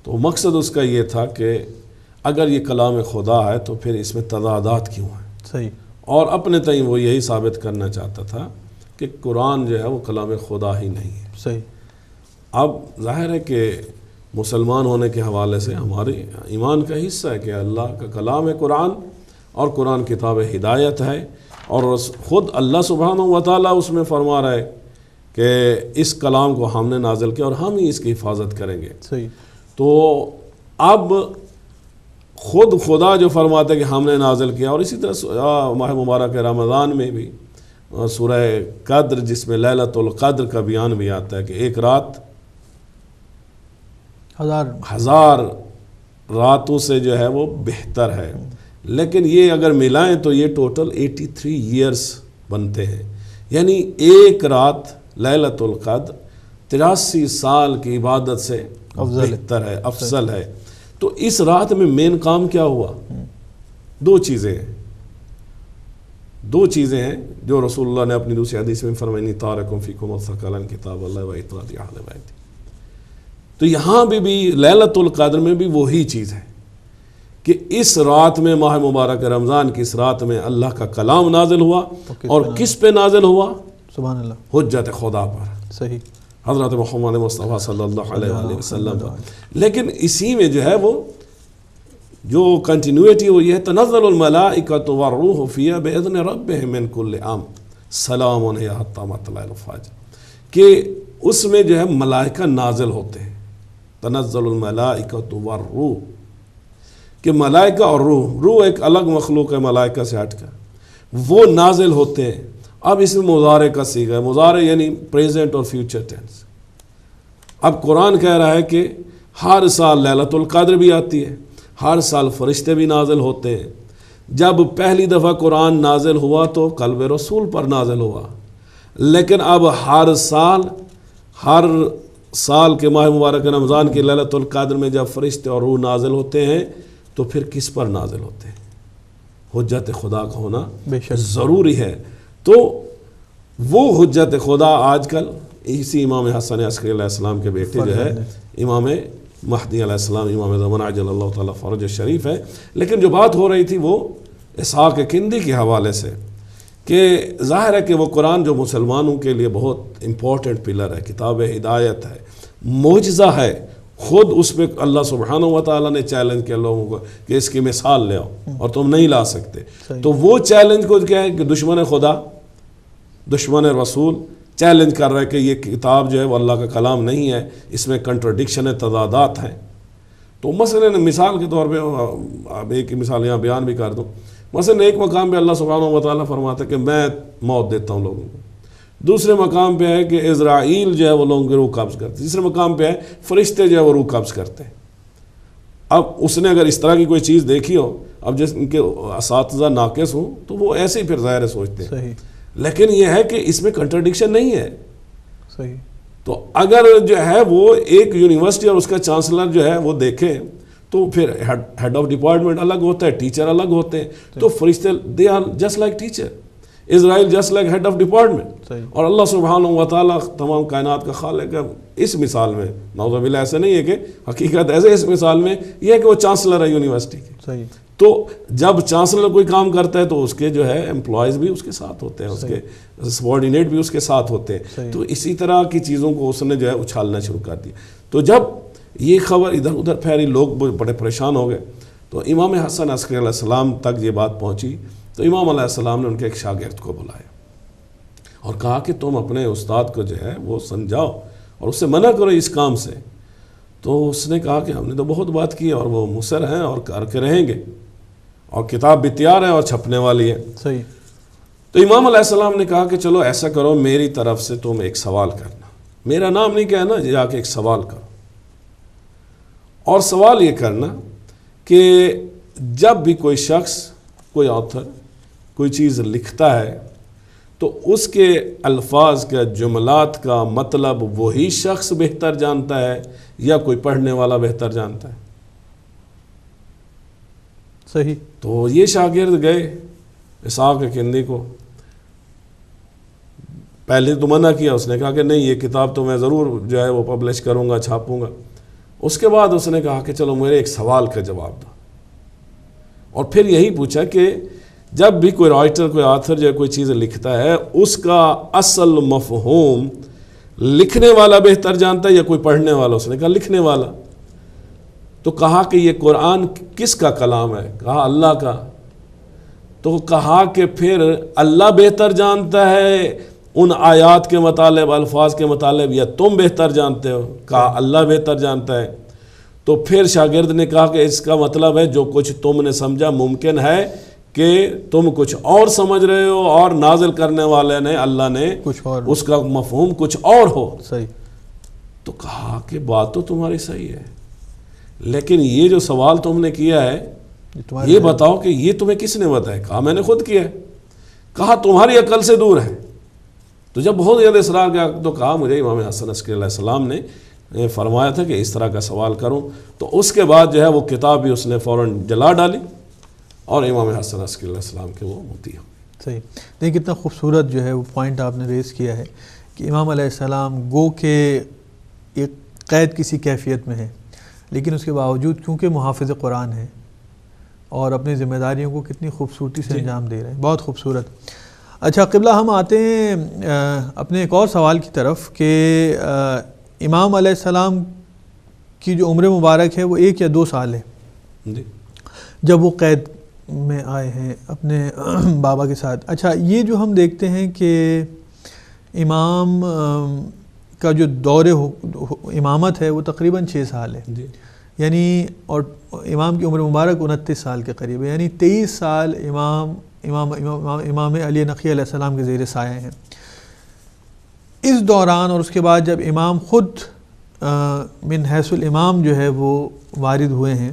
تو مقصد اس کا یہ تھا کہ اگر یہ کلام خدا ہے تو پھر اس میں تضادات کیوں ہیں، صحیح، اور اپنے تئیں وہ یہی ثابت کرنا چاہتا تھا کہ قرآن جو ہے وہ کلام خدا ہی نہیں ہے۔ صحیح۔ اب ظاہر ہے کہ مسلمان ہونے کے حوالے سے ہمارے ایمان کا حصہ ہے کہ اللہ کا کلام ہے قرآن، اور قرآن کتاب ہدایت ہے، اور خود اللہ سبحانہ و تعالیٰ اس میں فرما رہا ہے کہ اس کلام کو ہم نے نازل کیا اور ہم ہی اس کی حفاظت کریں گے۔ صحیح۔ تو اب خود خدا جو فرماتا ہے کہ ہم نے نازل کیا، اور اسی طرح ماہ مبارک رمضان میں بھی سورہ قدر جس میں لیلۃ القدر کا بیان بھی آتا ہے کہ ایک رات ہزار راتوں سے جو ہے وہ بہتر ہے، لیکن یہ اگر ملائیں تو یہ ٹوٹل 83 ایئرز بنتے ہیں، یعنی ایک رات لیلۃ القدر 83 سال کی عبادت سے بہتر ہے، افضل ہے۔ تو اس رات میں مین کام کیا ہوا؟ دو چیزیں ہیں جو رسول اللہ نے اپنی دوسری حدیث میں فرمائی، تارکم فیکم الثقلین کتاب اللہ و اطاعت اہل بیت۔ تو یہاں بھی لیلۃ القدر میں بھی وہی چیز ہے کہ اس رات میں ماہ مبارک رمضان کی اس رات میں اللہ کا کلام نازل ہوا، اور کس پہ نازل ہوا؟ سبحان اللہ، حجت خدا پر، صحیح، حضرت محمد مصطفیٰ صلی اللہ علیہ وآلہ وسلم پر۔ لیکن اسی میں جو ہے وہ جو کنٹینیوٹی وہ یہ ہے، تنزل الملائکۃ والروح فیہا بإذن ربہم من کل امر سلام ہی حتی مطلع الفجر، کہ اس میں جو ہے ملائکہ نازل ہوتے ہیں، تنزل الملائکۃ والروح، کہ ملائکہ اور روح ایک الگ مخلوق ہے ملائکہ سے ہٹ کر، وہ نازل ہوتے ہیں۔ اب اس میں مضارع کا صیغہ ہے، مضارع یعنی پریزنٹ اور فیوچر ٹینس۔ اب قرآن کہہ رہا ہے کہ ہر سال لیلۃ القدر بھی آتی ہے، ہر سال فرشتے بھی نازل ہوتے ہیں۔ جب پہلی دفعہ قرآن نازل ہوا تو قلب رسول پر نازل ہوا، لیکن اب ہر سال ہر سال کے ماہ مبارک رمضان کی لیلۃ القدر میں جب فرشتے اور روح نازل ہوتے ہیں تو پھر کس پر نازل ہوتے ہیں؟ حجت خدا کا ہونا ضروری ہے. تو وہ حجت خدا آج کل اسی امام حسن عسکری علیہ السلام کے بیٹے جو ہے امام مہدی علیہ السلام، امام زمان عجل اللہ تعالیٰ فرج شریف ہے. لیکن جو بات ہو رہی تھی وہ اسحاق کندی کے حوالے سے، کہ ظاہر ہے کہ وہ قرآن جو مسلمانوں کے لیے بہت امپورٹنٹ پلر ہے، کتاب ہدایت ہے، معجزہ ہے، خود اس پہ اللہ سبحانہ و تعالیٰ نے چیلنج کیا لوگوں کو کہ اس کی مثال لے آؤ اور تم نہیں لا سکتے. تو وہ چیلنج کو کیا ہے کہ دشمن خدا، دشمن رسول چیلنج کر رہا ہے کہ یہ کتاب جو ہے وہ اللہ کا کلام نہیں ہے، اس میں کنٹرڈکشن ہے، تضادات ہیں. تو مثلا مثال کے طور پہ اب ایک مثال یہاں بیان بھی کر دوں. مثلا ایک مقام پہ اللہ سبحانہ و تعالیٰ فرماتا ہے کہ میں موت دیتا ہوں لوگوں کو. دوسرے مقام پہ ہے کہ اسرائیل جو ہے وہ لوگوں کی روح قبض کرتے. تیسرے مقام پہ ہے فرشتے جو ہے وہ روح قبض کرتے ہیں. اب اس نے اگر اس طرح کی کوئی چیز دیکھی ہو، اب جس ان کے اساتذہ ناقص ہوں تو وہ ایسے ہی پھر ظاہر سوچتے ہیں. صحیح. لیکن یہ ہے کہ اس میں کنٹرڈکشن نہیں ہے. صحیح. تو اگر جو ہے وہ ایک یونیورسٹی اور اس کا چانسلر جو ہے وہ دیکھے تو پھر ہیڈ آف ڈپارٹمنٹ الگ ہوتا ہے، ٹیچر الگ ہوتے ہیں. تو فرشتے they are just like teacher, Israil just like head of department. اور اللہ سبحانہ و تعالیٰ تمام کائنات کا خالق ہے. اس مثال میں نعوذ باللہ ایسا نہیں ہے کہ حقیقت ایسے، اس مثال میں یہ ہے کہ وہ چانسلر ہے یونیورسٹی کے. تو جب چانسلر کوئی کام کرتا ہے تو اس کے جو ہے امپلائز بھی اس کے ساتھ ہوتے ہیں، اس کے سبارڈینیٹ بھی اس کے ساتھ ہوتے ہیں. تو اسی طرح کی چیزوں کو اس نے جو ہے اچھالنا شروع کر دیا. تو جب یہ خبر ادھر ادھر پھیلی، لوگ بڑے پریشان ہو گئے. تو امام حسن عسکری علیہ السلام تک یہ بات پہنچی. تو امام علیہ السلام نے ان کے ایک شاگرد کو بلایا اور کہا کہ تم اپنے استاد کو جو ہے وہ سمجھاؤ اور اس سے منع کرو اس کام سے. تو اس نے کہا کہ ہم نے تو بہت بات کی اور وہ مصر ہیں اور کر کے رہیں گے، اور کتاب بھی تیار ہے اور چھپنے والی ہے. صحیح. تو امام علیہ السلام نے کہا کہ چلو ایسا کرو، میری طرف سے تم ایک سوال کرنا، میرا نام نہیں کہنا، جا کے ایک سوال کرو. اور سوال یہ کرنا کہ جب بھی کوئی شخص، کوئی آتھر کوئی چیز لکھتا ہے تو اس کے الفاظ کا، جملات کا مطلب وہی شخص بہتر جانتا ہے یا کوئی پڑھنے والا بہتر جانتا ہے؟ صحیح. تو یہ شاگرد گئے اسحاق کندی کو، پہلے تو منع کیا، اس نے کہا کہ نہیں، یہ کتاب تو میں ضرور جو ہے وہ پبلش کروں گا، چھاپوں گا. اس کے بعد اس نے کہا کہ چلو میرے ایک سوال کا جواب دو. اور پھر یہی پوچھا کہ جب بھی کوئی رائٹر، کوئی آتھر جو کوئی چیز لکھتا ہے، اس کا اصل مفہوم لکھنے والا بہتر جانتا ہے یا کوئی پڑھنے والا؟ اس نے کہا لکھنے والا. تو کہا کہ یہ قرآن کس کا کلام ہے؟ کہا اللہ کا. تو کہا کہ پھر اللہ بہتر جانتا ہے ان آیات کے مطالب، الفاظ کے مطالب، یا تم بہتر جانتے ہو؟ کہا اللہ بہتر جانتا ہے. تو پھر شاگرد نے کہا کہ اس کا مطلب ہے جو کچھ تم نے سمجھا ممکن ہے کہ تم کچھ اور سمجھ رہے ہو اور نازل کرنے والے نے، اللہ نے کچھ اور، اس کا مفہوم کچھ اور ہو. صحیح. تو کہا کہ بات تو تمہاری صحیح ہے، لیکن یہ جو سوال تم نے کیا ہے یہ بتاؤ کہ یہ تمہیں کس نے بتایا؟ کہا میں نے خود کیا ہے. کہا تمہاری عقل سے دور ہے. تو جب بہت زیادہ اصرار کیا تو کہا مجھے امام حسن عسکری علیہ السلام نے فرمایا تھا کہ اس طرح کا سوال کروں. تو اس کے بعد جو ہے وہ کتاب بھی اس نے فوراً جلا ڈالی اور امام حسن عسکری علیہ السلام کے وہ مفتی ہو. صحیح. دیکھیں کتنا خوبصورت جو ہے وہ پوائنٹ آپ نے ریز کیا ہے کہ امام علیہ السلام گو کہ ایک قید کسی کیفیت میں ہے، لیکن اس کے باوجود کیونکہ محافظ قرآن ہے اور اپنی ذمہ داریوں کو کتنی خوبصورتی سے انجام دے رہے ہیں. بہت خوبصورت. اچھا قبلہ، ہم آتے ہیں اپنے ایک اور سوال کی طرف کہ امام علیہ السلام کی جو عمر مبارک ہے وہ 1 یا 2 سال ہے جب وہ قید میں آئے ہیں اپنے بابا کے ساتھ. اچھا یہ جو ہم دیکھتے ہیں کہ امام کا جو دور امامت ہے وہ تقریباً 6 سال ہے، یعنی، اور امام کی عمر مبارک 29 سال کے قریب ہے، یعنی 23 سال امام علی نقی علیہ السلام کے زیر سایہ ہیں. اس دوران اور اس کے بعد جب امام خود من حیث الامام جو ہے وہ وارد ہوئے ہیں،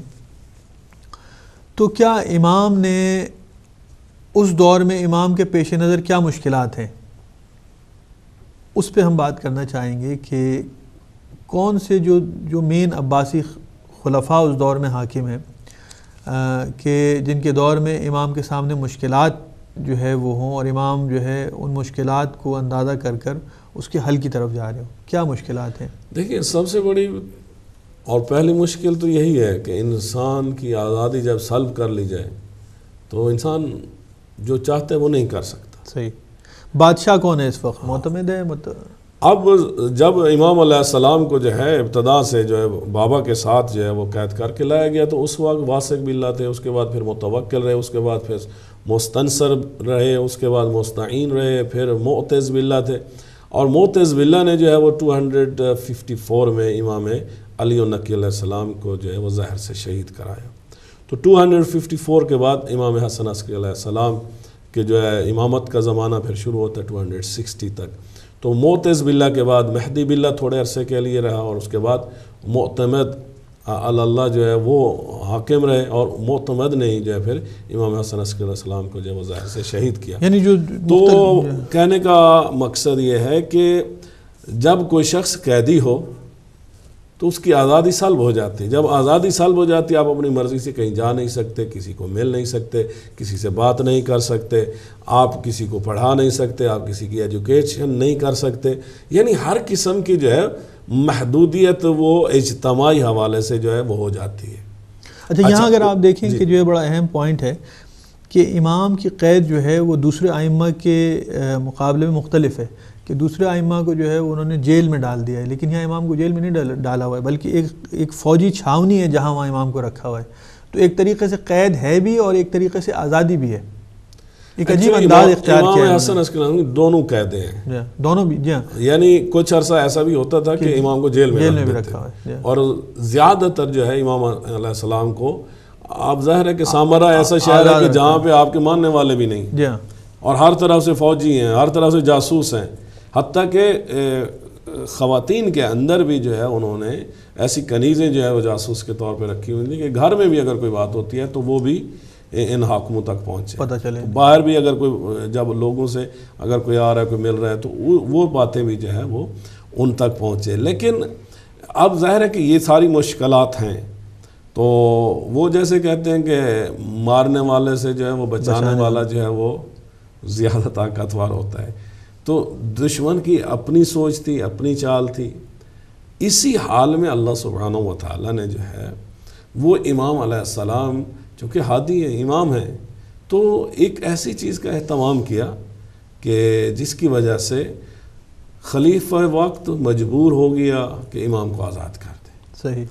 تو کیا امام نے اس دور میں امام کے پیش نظر کیا مشکلات ہیں؟ اس پہ ہم بات کرنا چاہیں گے کہ کون سے جو مین عباسی خلفاء اس دور میں حاکم ہیں کہ جن کے دور میں امام کے سامنے مشکلات جو ہے وہ ہوں اور امام جو ہے ان مشکلات کو اندازہ کر کر اس کے حل کی طرف جا رہے ہوں؟ کیا مشکلات ہیں؟ دیکھیں سب سے بڑی اور پہلی مشکل تو یہی ہے کہ انسان کی آزادی جب سلب کر لی جائے تو انسان جو چاہتے وہ نہیں کر سکتا۔ صحیح۔ بادشاہ کون ہے اس وقت؟ معتمد ہے؟ اب جب امام علیہ السلام کو جو ہے ابتدا سے جو ہے بابا کے ساتھ جو ہے وہ قید کر کے لایا گیا تو اس وقت واثق باللہ تھے، اس کے بعد پھر متوکل رہے، اس کے بعد پھر مستنصر رہے، اس کے بعد مستعین رہے، پھر معتز باللہ تھے، اور معتز باللہ نے جو ہے وہ 254 میں امام علی النقی علیہ السلام کو جو ہے وہ زہر سے شہید کرایا۔ تو 254 کے بعد امام حسن عسکری علیہ السلام کے جو ہے امامت کا زمانہ پھر شروع ہوتا ہے 260 تک۔ تو معتز باللہ کے بعد مہدی باللہ تھوڑے عرصے کے لیے رہا، اور اس کے بعد معتمد اللہ جو ہے وہ حاکم رہے، اور معتمد نے ہی جو ہے پھر امام حسن عسکری علیہ السلام کو جو ہے وہ زہر سے شہید کیا۔ یعنی تو کہنے کا مقصد یہ ہے کہ جب کوئی شخص قیدی ہو تو اس کی آزادی سلب ہو جاتی ہے۔ جب آزادی سلب ہو جاتی ہے آپ اپنی مرضی سے کہیں جا نہیں سکتے، کسی کو مل نہیں سکتے، کسی سے بات نہیں کر سکتے، آپ کسی کو پڑھا نہیں سکتے، آپ کسی کی ایجوکیشن نہیں کر سکتے، یعنی ہر قسم کی جو ہے محدودیت وہ اجتماعی حوالے سے جو ہے وہ ہو جاتی ہے۔ اچھا یہاں اگر آپ دیکھیں کہ جو ہے بڑا اہم پوائنٹ ہے کہ امام کی قید جو ہے وہ دوسرے ائمہ کے مقابلے میں مختلف ہے، کہ دوسرے ائمہ کو جو ہے انہوں نے جیل میں ڈال دیا ہے، لیکن یہاں امام کو جیل میں نہیں ڈالا ہوا ہے، بلکہ ایک فوجی چھاونی ہے جہاں وہاں امام کو رکھا ہوا ہے۔ تو ایک طریقے سے قید ہے بھی اور ایک طریقے سے آزادی بھی ہے، ایک عجیب انداز اختیار کیا ہے۔ امام حسن عسکری دونوں قیدیں ہیں، دونوں بھی، جی ہاں، یعنی کچھ عرصہ ایسا بھی ہوتا تھا کہ امام کو جیل میں رکھا ہوا ہے، اور زیادہ تر جو ہے امام علیہ السلام کو، آپ ظاہر ہے کہ سامرا ایسا شہر ہے کہ جہاں پہ آپ کے ماننے والے بھی نہیں، جی ہاں، اور ہر طرف سے فوجی ہیں، ہر طرف سے جاسوس ہیں، حتیٰ کہ خواتین کے اندر بھی جو ہے انہوں نے ایسی کنیزیں جو ہے وہ جاسوس کے طور پہ رکھی ہوئی تھیں کہ گھر میں بھی اگر کوئی بات ہوتی ہے تو وہ بھی ان حاکموں تک پہنچے، پتہ چلے، باہر بھی اگر کوئی جب لوگوں سے اگر کوئی آ رہا ہے، کوئی مل رہا ہے تو وہ باتیں بھی جو ہے وہ ان تک پہنچے۔ لیکن اب ظاہر ہے کہ یہ ساری مشکلات ہیں، تو وہ جیسے کہتے ہیں کہ مارنے والے سے جو ہے وہ بچانے والا جو ہے وہ زیادہ طاقتور ہوتا ہے۔ تو دشمن کی اپنی سوچ تھی، اپنی چال تھی۔ اسی حال میں اللہ سبحانہ و تعالیٰ نے جو ہے وہ امام علیہ السلام چونکہ ہادی ہے، امام ہے، تو ایک ایسی چیز کا اہتمام کیا کہ جس کی وجہ سے خلیفہ وقت مجبور ہو گیا کہ امام کو آزاد کر دے۔ صحیح۔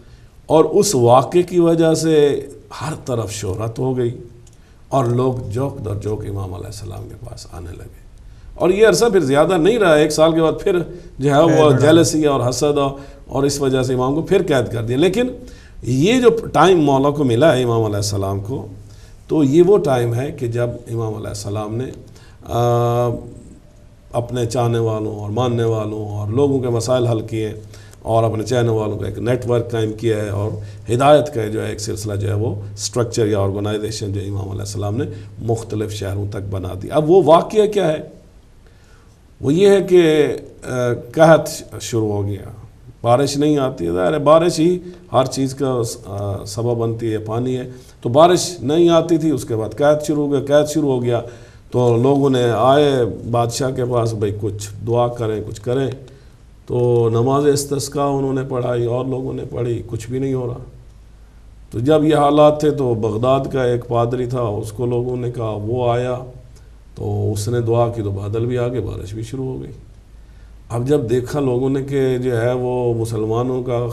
اور اس واقعے کی وجہ سے ہر طرف شہرت ہو گئی اور لوگ جوک در جوک امام علیہ السلام کے پاس آنے لگے، اور یہ عرصہ پھر زیادہ نہیں رہا، 1 سال کے بعد پھر جو ہے وہ جیلسی اور حسد اور اس وجہ سے امام کو پھر قید کر دیا۔ لیکن یہ جو ٹائم مولا کو ملا ہے امام علیہ السلام کو، تو یہ وہ ٹائم ہے کہ جب امام علیہ السلام نے اپنے چاہنے والوں اور ماننے والوں اور لوگوں کے مسائل حل کیے، اور اپنے چاہنے والوں کا ایک نیٹ ورک قائم کیا ہے، اور ہدایت کا جو ہے ایک سلسلہ جو ہے وہ سٹرکچر یا آرگنائزیشن جو امام علیہ السلام نے مختلف شہروں تک بنا دی۔ اب وہ واقعہ کیا ہے؟ وہ یہ ہے کہ قحط شروع ہو گیا، بارش نہیں آتی ہے، ظاہر ہے بارش ہی ہر چیز کا سبب بنتی ہے، پانی ہے، تو بارش نہیں آتی تھی، اس کے بعد قحط شروع ہو گیا، قحط شروع ہو گیا تو لوگوں نے آئے بادشاہ کے پاس، بھئی کچھ دعا کریں، کچھ کریں، تو نماز استسقاء انہوں نے پڑھائی اور لوگوں نے پڑھی، کچھ بھی نہیں ہو رہا۔ تو جب یہ حالات تھے تو بغداد کا ایک پادری تھا، اس کو لوگوں نے کہا، وہ آیا تو اس نے دعا کی تو بادل بھی آ گئے، بارش بھی شروع ہو گئی۔ اب جب دیکھا لوگوں نے کہ جو ہے وہ مسلمانوں کا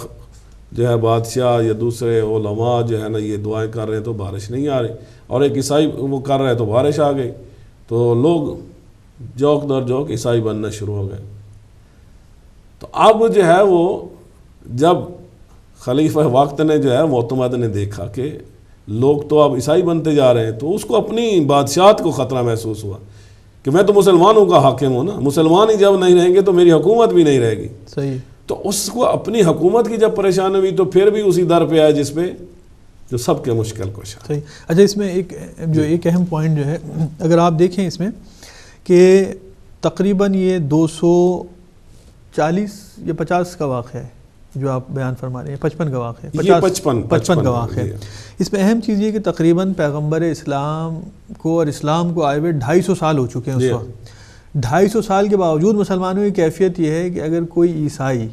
جو ہے بادشاہ یا دوسرے علماء جو ہے نا یہ دعائیں کر رہے ہیں تو بارش نہیں آ رہی، اور ایک عیسائی وہ کر رہے تو بارش آ گئی، تو لوگ جوک در جوک عیسائی بننا شروع ہو گئے۔ تو اب جو ہے وہ جب خلیفہ وقت نے جو ہے معتمد نے دیکھا کہ لوگ تو اب عیسائی بنتے جا رہے ہیں، تو اس کو اپنی بادشاہت کو خطرہ محسوس ہوا کہ میں تو مسلمانوں کا حاکم ہوں نا، مسلمان ہی جب نہیں رہیں گے تو میری حکومت بھی نہیں رہے گی۔ صحیح۔ تو اس کو اپنی حکومت کی جب پریشانی ہوئی تو پھر بھی اسی در پہ آئے جس پہ جو سب کے مشکل کشا۔ صحیح۔ اچھا اس میں ایک اہم پوائنٹ جو ہے اگر آپ دیکھیں اس میں کہ تقریباً یہ 240 یا 50 کا واقعہ ہے جو آپ بیان فرما رہے ہیں 55 کا واقعہ ہے، یہ 55 کا واقعہ ہے. اس میں اہم چیز یہ کہ تقریباً پیغمبر اسلام کو اور اسلام کو آئے ہوئے 250 سال ہو چکے ہیں اس وقت. 250 سال کے باوجود مسلمانوں کی کیفیت یہ ہے کہ اگر کوئی عیسائی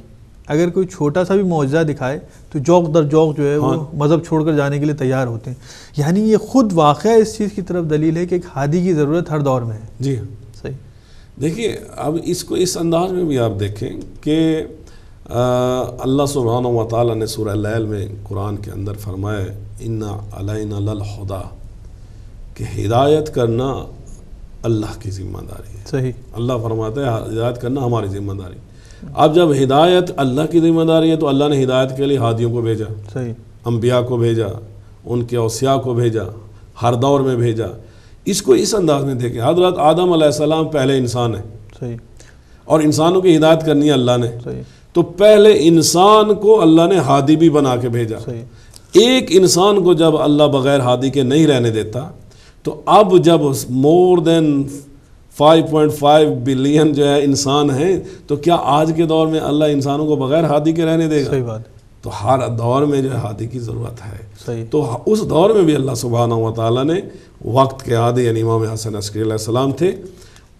اگر کوئی چھوٹا سا بھی معجزہ دکھائے تو جوق در جوق جو ہے وہ مذہب چھوڑ کر جانے کے لیے تیار ہوتے ہیں. یعنی یہ خود واقعہ اس چیز کی طرف دلیل ہے کہ ایک ہادی کی ضرورت ہر دور میں ہے. جی صحیح. دیکھیے اب اس کو اس انداز میں بھی آپ دیکھیں کہ اللہ سبحانہ و تعالیٰ نے سورہ اللیل میں قرآن کے اندر فرمایا ان علینا للہدیٰ کہ ہدایت کرنا اللہ کی ذمہ داری ہے. صحیح. اللہ فرماتا ہے ہدایت کرنا ہماری ذمہ داری. اب جب ہدایت اللہ کی ذمہ داری ہے تو اللہ نے ہدایت کے لیے ہادیوں کو بھیجا. صحیح. انبیاء کو بھیجا، ان کے اوصیاء کو بھیجا، ہر دور میں بھیجا. اس کو اس انداز میں دیکھیں، حضرت آدم علیہ السلام پہلے انسان ہیں. صحیح. اور انسانوں کی ہدایت کرنی ہے اللہ نے. صحیح. تو پہلے انسان کو اللہ نے ہادی بھی بنا کے بھیجا. صحیح. ایک انسان کو جب اللہ بغیر ہادی کے نہیں رہنے دیتا تو اب جب مور دین 5.5 بلین جو ہے انسان ہیں تو کیا آج کے دور میں اللہ انسانوں کو بغیر ہادی کے رہنے دے گا؟ صحیح بات. تو ہر دور میں جو ہے ہادی کی ضرورت ہے. صحیح. تو اس دور میں بھی اللہ سبحانہ و تعالیٰ نے وقت کے ہادی یعنی امام حسن عسکری علیہ السلام تھے.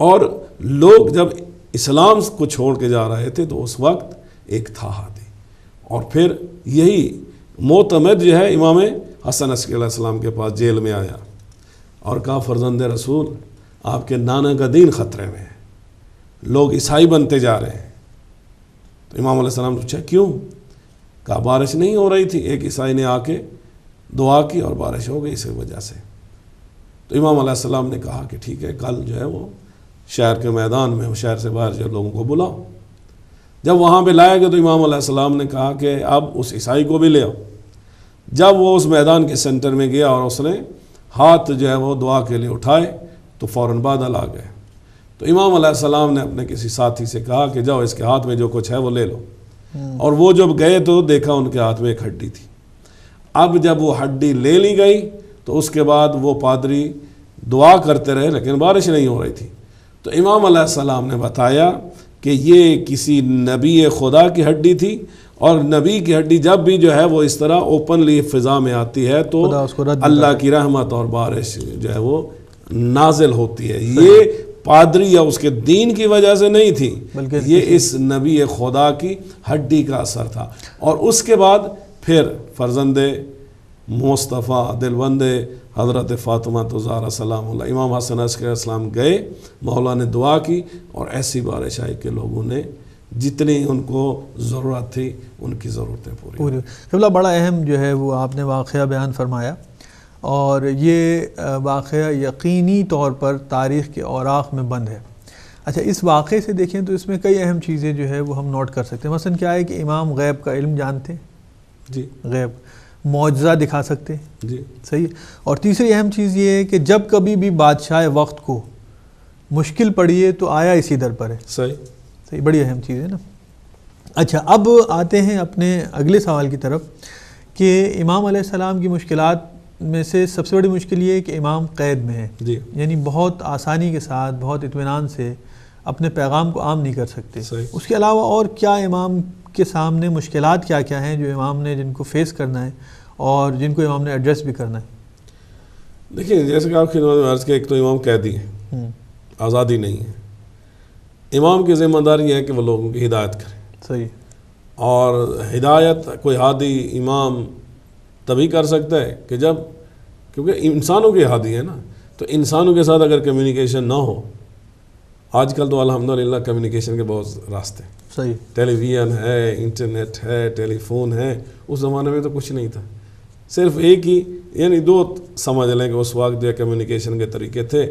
اور لوگ جب اسلام کو چھوڑ کے جا رہے تھے تو اس وقت ایک تھا ہادی. اور پھر یہی معتمد جو ہے امام حسن عسکری علیہ السلام کے پاس جیل میں آیا اور کہا فرزند رسول آپ کے نانا کا دین خطرے میں ہے، لوگ عیسائی بنتے جا رہے ہیں. تو امام علیہ السلام نے پوچھا کیوں؟ کہا بارش نہیں ہو رہی تھی، ایک عیسائی نے آ کے دعا کی اور بارش ہو گئی اس وجہ سے. تو امام علیہ السلام نے کہا کہ ٹھیک ہے کل جو ہے وہ شہر کے میدان میں شہر سے باہر جو لوگوں کو بلاؤ. جب وہاں پہ لائے گئے تو امام علیہ السلام نے کہا کہ اب اس عیسائی کو بھی لے آؤ. جب وہ اس میدان کے سینٹر میں گیا اور اس نے ہاتھ جو ہے وہ دعا کے لیے اٹھائے تو فوراً بادل آ گئے. تو امام علیہ السلام نے اپنے کسی ساتھی سے کہا کہ جاؤ اس کے ہاتھ میں جو کچھ ہے وہ لے لو. اور وہ جب گئے تو دیکھا ان کے ہاتھ میں ایک ہڈی تھی. اب جب وہ ہڈی لے لی گئی تو اس کے بعد وہ پادری دعا کرتے رہے لیکن بارش نہیں ہو رہی تھی. تو امام علیہ السلام نے بتایا کہ یہ کسی نبی خدا کی ہڈی تھی اور نبی کی ہڈی جب بھی جو ہے وہ اس طرح اوپنلی فضا میں آتی ہے تو اللہ کی رحمت اور بارش جو ہے وہ نازل ہوتی ہے. یہ پادری یا اس کے دین کی وجہ سے نہیں تھی بلکہ یہ اس نبی خدا کی ہڈی کا اثر تھا. اور اس کے بعد پھر فرزند مصطفیٰ دلبند حضرت فاطمہ زہرا سلام اللہ امام حسن عسکری السلام گئے، مولا نے دعا کی اور ایسی بارش آئی کہ لوگوں نے جتنی ان کو ضرورت تھی ان کی ضرورتیں پوری. قبلہ بڑا اہم جو ہے وہ آپ نے واقعہ بیان فرمایا اور یہ واقعہ یقینی طور پر تاریخ کے اوراق میں بند ہے. اچھا اس واقعے سے دیکھیں تو اس میں کئی اہم چیزیں جو ہے وہ ہم نوٹ کر سکتے ہیں. مثلا کیا ہے کہ امام غیب کا علم جانتے ہیں. جی. غیب معجزہ دکھا سکتے ہیں. جی. صحیح. اور تیسری اہم چیز یہ ہے کہ جب کبھی بھی بادشاہ وقت کو مشکل پڑی ہے تو آیا اسی در پر ہے. صحیح. صحیح. بڑی اہم چیز ہے نا. اچھا اب آتے ہیں اپنے اگلے سوال کی طرف کہ امام علیہ السلام کی مشکلات میں سے سب سے بڑی مشکل یہ ہے کہ امام قید میں ہے. جی. یعنی بہت آسانی کے ساتھ بہت اطمینان سے اپنے پیغام کو عام نہیں کر سکتے. صحیح. اس کے علاوہ اور کیا امام کے سامنے مشکلات کیا کیا ہیں جو امام نے جن کو فیس کرنا ہے اور جن کو امام نے ایڈریس بھی کرنا ہے؟ دیکھیں جیسے کہ آپ کی عرض کے ایک تو امام قیدی ہے، آزادی نہیں ہے. امام کی ذمہ داری یہ ہے کہ وہ لوگوں کی ہدایت کرے. صحیح. اور ہدایت کوئی ہادی امام تبھی کر سکتا ہے کہ جب کیونکہ انسانوں کی ہادی ہے نا تو انسانوں کے ساتھ اگر کمیونیکیشن نہ ہو. آج کل تو الحمدللہ کمیونیکیشن کے بہت راستے. صحیح. ٹیلی ویژن ہے، انٹرنیٹ ہے، ٹیلی فون ہے. اس زمانے میں تو کچھ نہیں تھا، صرف ایک ہی یعنی دو سمجھ لیں کہ اس وقت جو ہے کمیونیکیشن کے طریقے تھے.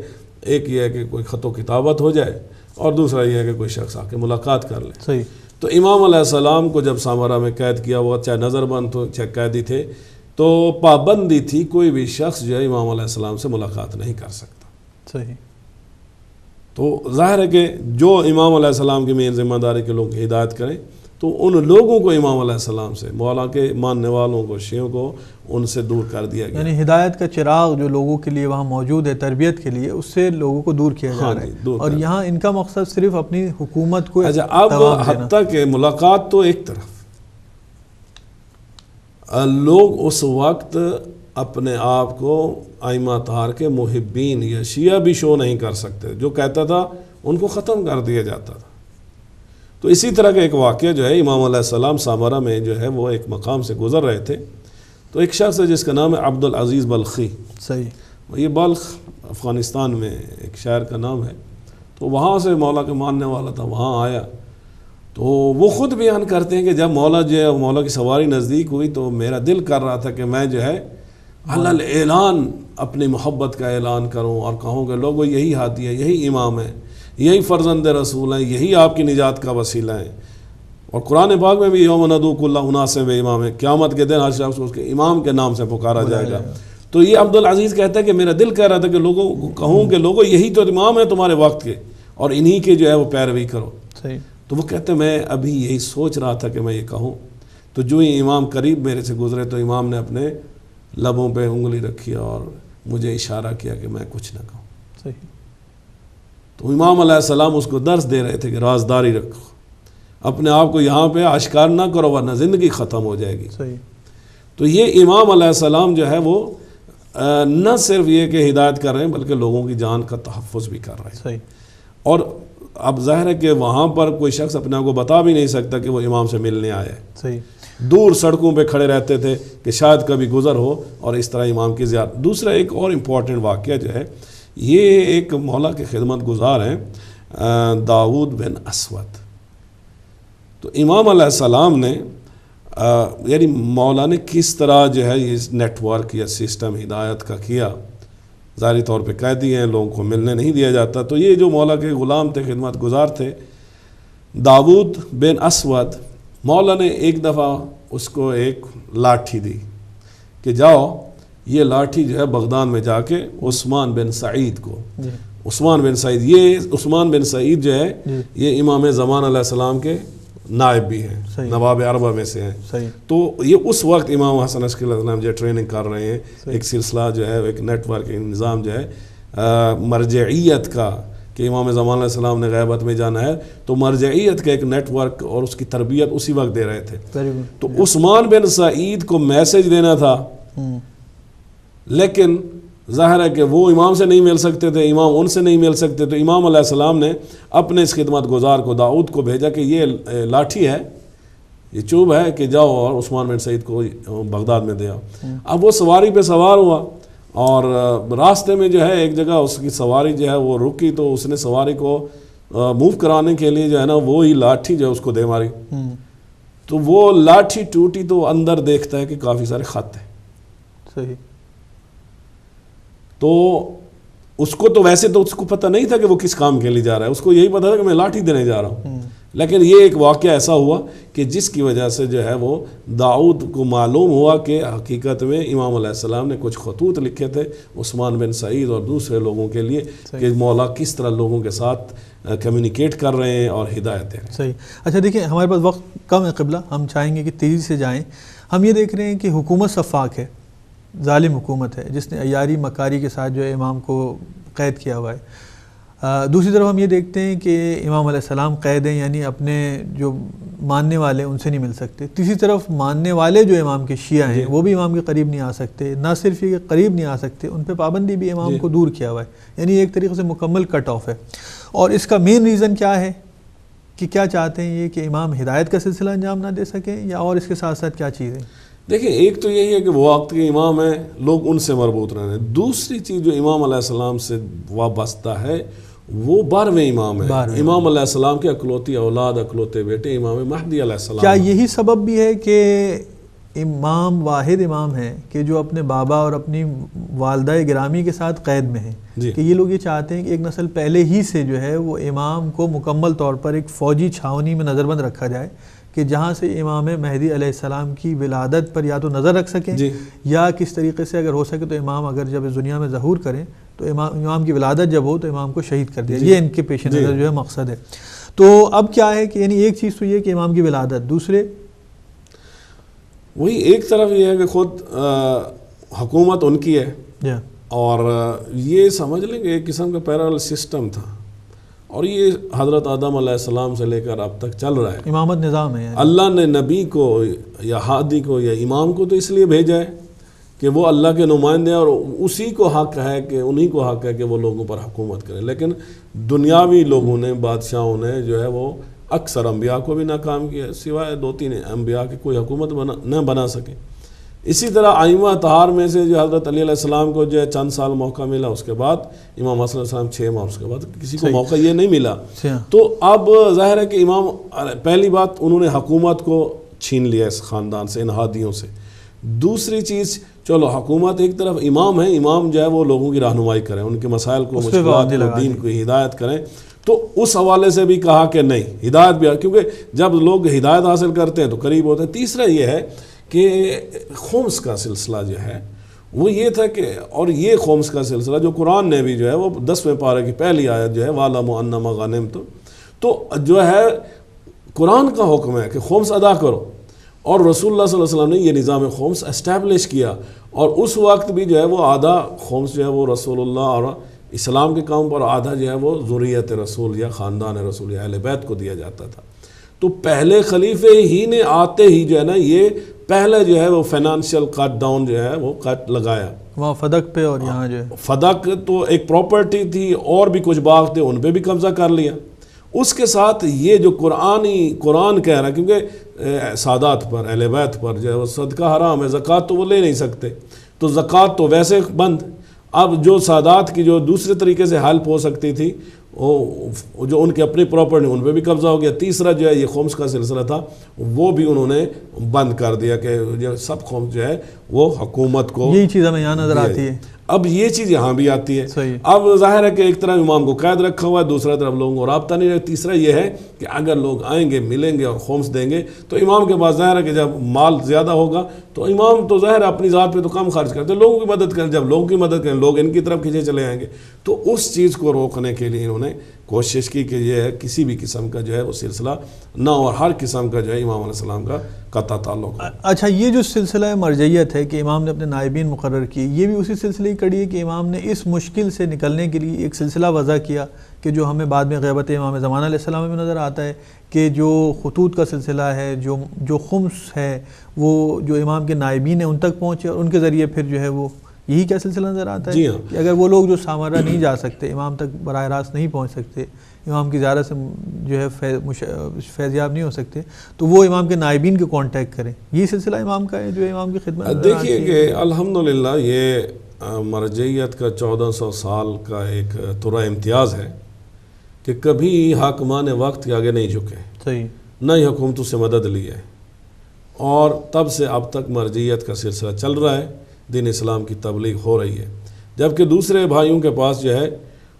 ایک یہ ہے کہ کوئی خط و کتابت ہو جائے اور دوسرا یہ ہے کہ کوئی شخص آ کے ملاقات کر لے. صحیح. تو امام علیہ السلام کو جب سامرا میں قید کیا ہوا چاہے نظر بند تو چاہے قیدی تھے تو پابندی تھی کوئی بھی شخص جو ہے امام علیہ السلام سے ملاقات نہیں کر سکتا. صحیح. تو ظاہر ہے کہ جو امام علیہ السلام کی مین ذمہ داری کے لوگ ہدایت کریں تو ان لوگوں کو امام علیہ السلام سے مولا کے ماننے والوں کو شیعوں کو ان سے دور کر دیا گیا. یعنی ہدایت کا چراغ جو لوگوں کے لیے وہاں موجود ہے تربیت کے لیے اس سے لوگوں کو دور کیا جا رہا ہے. اور یہاں ان کا مقصد صرف اپنی حکومت کو اب حتیٰ کہ ملاقات تو ایک طرف لوگ اس وقت اپنے آپ کو ائمہ طہار کے محبین یا شیعہ بھی شو نہیں کر سکتے، جو کہتا تھا ان کو ختم کر دیا جاتا تھا۔ تو اسی طرح کا ایک واقعہ جو ہے، امام علیہ السلام سامرہ میں جو ہے وہ ایک مقام سے گزر رہے تھے، تو ایک شخص ہے جس کا نام ہے عبدالعزیز بلخی، صحیح، یہ بلخ افغانستان میں ایک شہر کا نام ہے، تو وہاں سے مولا کے ماننے والا تھا، وہاں آیا تو وہ خود بیان کرتے ہیں کہ جب مولا کی سواری نزدیک ہوئی تو میرا دل کر رہا تھا کہ میں جو ہے علل اعلان اپنی محبت کا اعلان کروں اور کہوں کہ لوگوں یہی ہادی ہے، یہی امام ہے، یہی فرزند رسول ہیں، یہی آپ کی نجات کا وسیلہ ہیں۔ اور قرآن پاک میں بھی یوم ندعو کل اناس بامام ہے، قیامت کے دن ہر شخص اس کے امام کے نام سے پکارا جائے گا۔ تو یہ عبدالعزیز کہتا ہے کہ میرا دل کہہ رہا تھا کہ لوگوں کو کہوں کہ لوگوں یہی تو امام ہیں تمہارے وقت کے، اور انہی کے جو ہے وہ پیروی کرو۔ تو وہ کہتے ہیں میں ابھی یہی سوچ رہا تھا کہ میں یہ کہوں، تو جو ہی امام قریب میرے سے گزرے تو امام نے اپنے لبوں پہ انگلی رکھی اور مجھے اشارہ کیا کہ میں کچھ نہ کہوں۔ تو امام علیہ السلام اس کو درس دے رہے تھے کہ رازداری رکھو، اپنے آپ کو یہاں پہ اشکار نہ کرو ورنہ زندگی ختم ہو جائے گی۔ تو یہ امام علیہ السلام جو ہے وہ نہ صرف یہ کہ ہدایت کر رہے ہیں بلکہ لوگوں کی جان کا تحفظ بھی کر رہے ہیں۔ اور اب ظاہر ہے کہ وہاں پر کوئی شخص اپنے آپ کو بتا بھی نہیں سکتا کہ وہ امام سے ملنے آیا ہے، دور سڑکوں پہ کھڑے رہتے تھے کہ شاید کبھی گزر ہو اور اس طرح امام کی زیارت۔ دوسرا ایک اور امپورٹنٹ واقعہ جو ہے، یہ ایک مولا کے خدمت گزار ہیں داؤد بن اسود۔ تو امام علیہ السلام نے یعنی مولا نے کس طرح جو ہے اس نیٹ ورک یا سسٹم ہدایت کا کیا، ظاہری طور پہ قیدی ہیں، لوگوں کو ملنے نہیں دیا جاتا، تو یہ جو مولا کے غلام تھے، خدمت گزار تھے، داؤد بن اسود، مولا نے ایک دفعہ اس کو ایک لاٹھی دی کہ جاؤ یہ لاٹھی جو ہے بغداد میں جا کے عثمان بن سعید کو، عثمان بن سعید، یہ عثمان بن سعید جو ہے یہ امام زمان علیہ السلام کے نائب بھی ہیں، نواب اربعہ میں سے ہیں۔ تو یہ اس وقت امام حسن عسکری علیہ السلام جو ٹریننگ کر رہے ہیں، ایک سلسلہ جو ہے، ایک نیٹ ورک نظام جو ہے مرجعیت کا، کہ امام زمان علیہ السلام نے غیبت میں جانا ہے، تو مرجعیت کا ایک نیٹ ورک اور اس کی تربیت اسی وقت دے رہے تھے۔ تو عثمان بن سعید کو میسج دینا تھا، لیکن ظاہر ہے کہ وہ امام سے نہیں مل سکتے تھے، امام ان سے نہیں مل سکتے، تو امام علیہ السلام نے اپنے اس خدمت گزار کو داؤد کو بھیجا کہ یہ لاٹھی ہے، یہ چوب ہے، کہ جاؤ اور عثمان بن سعید کو بغداد میں دے آؤ۔ اب وہ سواری پہ سوار ہوا اور راستے میں جو ہے ایک جگہ اس کی سواری جو ہے وہ رکی، تو اس نے سواری کو موو کرانے کے لیے جو ہے نا وہی لاٹھی جو ہے اس کو دے ماری، تو وہ لاٹھی ٹوٹی تو اندر دیکھتا ہے کہ کافی سارے خط ہیں۔ صحیح۔ تو اس کو تو ویسے تو اس کو پتہ نہیں تھا کہ وہ کس کام کے لیے جا رہا ہے، اس کو یہی پتہ تھا کہ میں لاٹھی دینے جا رہا ہوں، لیکن یہ ایک واقعہ ایسا ہوا کہ جس کی وجہ سے جو ہے وہ داؤد کو معلوم ہوا کہ حقیقت میں امام علیہ السلام نے کچھ خطوط لکھے تھے عثمان بن سعید اور دوسرے لوگوں کے لیے کہ مولا کس طرح لوگوں کے ساتھ کمیونیکیٹ کر رہے ہیں اور ہدایت دے رہے ہیں۔ صحیح۔ اچھا دیکھیں، ہمارے پاس وقت کم ہے قبلہ، ہم چاہیں گے کہ تیزی سے جائیں۔ ہم یہ دیکھ رہے ہیں کہ حکومت صفاق ہے، ظالم حکومت ہے جس نے عیاری مکاری کے ساتھ جو ہے امام کو قید کیا ہوا ہے۔ دوسری طرف ہم یہ دیکھتے ہیں کہ امام علیہ السلام قید ہیں، یعنی اپنے جو ماننے والے ان سے نہیں مل سکتے۔ تیسری طرف ماننے والے جو امام کے شیعہ ہیں وہ بھی امام کے قریب نہیں آ سکتے، نہ صرف یہ کہ قریب نہیں آ سکتے، ان پہ پابندی بھی امام کو دور کیا ہوا ہے، یعنی ایک طریقے سے مکمل کٹ آف ہے۔ اور اس کا مین ریزن کیا ہے کہ کیا چاہتے ہیں یہ کہ امام ہدایت کا سلسلہ انجام نہ دے سکیں، یا اور اس کے ساتھ ساتھ کیا چیزیں؟ دیکھیں، ایک تو یہی ہے کہ وہ وقت کے امام ہیں، لوگ ان سے مربوط رہے ہیں۔ دوسری چیز جو امام علیہ السلام سے وابستہ ہے وہ 12ویں امام ہے، امام علیہ السلام کے اکلوتی اولاد، اکلوتے بیٹے امام مہدی علیہ السلام۔ کیا یہی سبب بھی ہے کہ امام واحد امام ہیں کہ جو اپنے بابا اور اپنی والدہ گرامی کے ساتھ قید میں ہیں، کہ یہ لوگ یہ چاہتے ہیں کہ ایک نسل پہلے ہی سے جو ہے وہ امام کو مکمل طور پر ایک فوجی چھاونی میں نظر بند رکھا جائے، کہ جہاں سے امام مہدی علیہ السلام کی ولادت پر یا تو نظر رکھ سکیں یا کس طریقے سے اگر ہو سکے تو امام اگر جب اس دنیا میں ظہور کریں تو امام کی ولادت جب ہو تو امام کو شہید کر دیا، یہ ان کے پیش نظر جو ہے مقصد ہے۔ تو اب کیا ہے کہ یعنی ایک چیز تو یہ کہ امام کی ولادت، دوسرے وہی ایک طرف یہ ہے کہ خود حکومت ان کی ہے، اور یہ سمجھ لیں کہ ایک قسم کا پیرالل سسٹم تھا، اور یہ حضرت آدم علیہ السلام سے لے کر اب تک چل رہا ہے. امامت نظام ہے. اللہ نے نبی کو یا ہادی کو یا امام کو تو اس لیے بھیجا ہے کہ وہ اللہ کے نمائندے ہیں، اور اسی کو حق ہے کہ انہی کو حق ہے کہ وہ لوگوں پر حکومت کریں. لیکن دنیاوی لوگوں نے، بادشاہوں نے جو ہے وہ اکثر انبیاء کو بھی ناکام کیا، سوائے 2-3 انبیاء کی کوئی حکومت نہ بنا سکے. اسی طرح ائمہ اطہار میں سے جو حضرت علی علیہ السلام کو جو ہے چند سال موقع ملا، اس کے بعد امام حسن علیہ السلام 6 ماہ، اس کے بعد کسی کو موقع یہ نہیں ملا. تو اب ظاہر ہے کہ امام، پہلی بات انہوں نے حکومت کو چھین لیا اس خاندان سے، ان ہادیوں سے. دوسری چیز، چلو حکومت ایک طرف، امام ہے، امام جو ہے وہ لوگوں کی رہنمائی کریں، ان کے مسائل کو، مشکلات کو، دین کو ہدایت کریں. تو اس حوالے سے بھی کہا کہ نہیں، ہدایت بھی، کیونکہ جب لوگ ہدایت حاصل کرتے ہیں تو قریب ہوتے ہیں. تیسرا یہ ہے کہ خمس کا سلسلہ جو ہے وہ یہ تھا کہ، اور یہ خمس کا سلسلہ جو قرآن نے بھی جو ہے وہ 10ویں پارے کی پہلی آیت جو ہے وَاعْلَمُوا أَنَّمَا غَنِمْتُم، تو جو ہے قرآن کا حکم ہے کہ خمس ادا کرو، اور رسول اللہ صلی اللہ علیہ وسلم نے یہ نظام خمس اسٹیبلش کیا. اور اس وقت بھی جو ہے وہ آدھا خمس جو ہے وہ رسول اللہ اور اسلام کے کام پر، آدھا جو ہے وہ ذریت رسول یا خاندان رسول یا اہل بیت کو دیا جاتا تھا. تو پہلے خلیفے ہی نے آتے ہی جو ہے نا یہ پہلے جو ہے وہ فائنانشیل کٹ ڈاؤن جو ہے وہ کٹ لگایا وہاں فدق پہ، اور یہاں جو ہے فدق تو ایک پراپرٹی تھی، اور بھی کچھ باغ تھے ان پہ بھی قبضہ کر لیا. اس کے ساتھ یہ جو قرآن کہہ رہا ہے، کیونکہ سادات پر، اہل بیت پر جو ہے وہ صدقہ حرام ہے، زکوٰۃ تو وہ لے نہیں سکتے، تو زکوٰۃ تو ویسے بند. اب جو سادات کی جو دوسرے طریقے سے ہیلپ ہو سکتی تھی، وہ جو ان کے اپنی پراپرٹی ان پہ بھی قبضہ ہو گیا. تیسرا جو ہے یہ خمس کا سلسلہ تھا، وہ بھی انہوں نے بند کر دیا کہ جو سب خمس جو ہے وہ حکومت کو. یہی چیز ہمیں یہاں نظر آتی ہے. اب یہ چیز یہاں بھی آتی ہے. صحیح. اب ظاہر ہے کہ ایک طرف امام کو قید رکھا ہوا ہے، دوسرا طرف لوگوں کو رابطہ نہیں رہتا. تیسرا یہ ہے کہ اگر لوگ آئیں گے، ملیں گے اور خمس دیں گے تو امام کے پاس ظاہر ہے کہ جب مال زیادہ ہوگا تو امام تو ظاہر ہے اپنی ذات پہ تو کم خرچ کرتے، لوگوں کی مدد کریں. جب لوگوں کی مدد کریں، لوگ ان کی طرف کھینچے چلے آئیں گے. تو اس چیز کو روکنے کے لیے انہوں نے کوشش کی کہ یہ ہے کسی بھی قسم کا جو ہے وہ سلسلہ نہ، اور ہر قسم کا جو ہے امام علیہ السلام کا قطع تعلق. اچھا، یہ جو سلسلہ مرجعیت ہے کہ امام نے اپنے نائبین مقرر کیے، یہ بھی اسی سلسلے کی کڑی ہے کہ امام نے اس مشکل سے نکلنے کے لیے ایک سلسلہ وضع کیا کہ جو ہمیں بعد میں غیبت امام زمانہ علیہ السلام میں نظر آتا ہے کہ جو خطوط کا سلسلہ ہے، جو خمس ہے، وہ جو امام کے نائبین ہیں ان تک پہنچے، اور ان کے ذریعے پھر جو ہے وہ یہی کیا سلسلہ نظر آتا ہے. جی ہاں. کہ اگر وہ لوگ جو سامرا نہیں جا سکتے، امام تک براہ راست نہیں پہنچ سکتے، امام کی زیارت سے جو ہے فیضیاب نہیں ہو سکتے، تو وہ امام کے نائبین کے کانٹیکٹ کریں. یہ سلسلہ امام کا ہے جو امام کی خدمت. دیکھیے کہ الحمدللہ یہ مرجعیت کا 1400 سال کا ایک ترا امتیاز ہے کہ کبھی حاکمان وقت کے آگے نہیں جھکے. صحیح. نہ ہی حکومتوں سے مدد لی ہے، اور تب سے اب تک مرجعیت کا سلسلہ چل رہا ہے، دین اسلام کی تبلیغ ہو رہی ہے. جبکہ دوسرے بھائیوں کے پاس جو ہے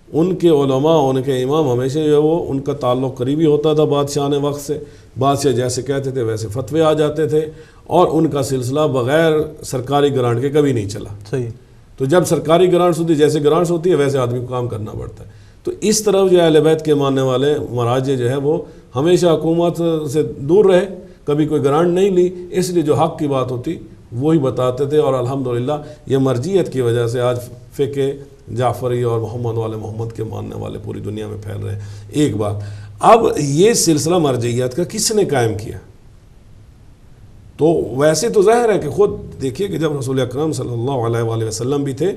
ان کے علماء، ان کے امام ہمیشہ جو ہے وہ ان کا تعلق قریبی ہوتا تھا بادشاہ وقت سے. بادشاہ جیسے کہتے تھے ویسے فتوے آ جاتے تھے، اور ان کا سلسلہ بغیر سرکاری گرانٹ کے کبھی نہیں چلا. صحیح. تو جب سرکاری گرانٹس ہوتی ہے، جیسے گرانٹس ہوتی ہے ویسے آدمی کو کام کرنا پڑتا ہے. تو اس طرف جو ہے اہل بیت کے ماننے والے مراجع جو ہے وہ ہمیشہ حکومت سے دور رہے، کبھی کوئی گرانٹ نہیں لی، اس لیے جو حق کی بات ہوتی وہی بتاتے تھے. اور الحمدللہ یہ مرجعیت کی وجہ سے آج فقہ جعفری اور محمد والے محمد کے ماننے والے پوری دنیا میں پھیل رہے ہیں. ایک بات، اب یہ سلسلہ مرجعیت کا کس نے قائم کیا؟ تو ویسے تو ظاہر ہے کہ خود دیکھیے کہ جب رسول اکرم صلی اللہ علیہ وآلہ وسلم بھی تھے،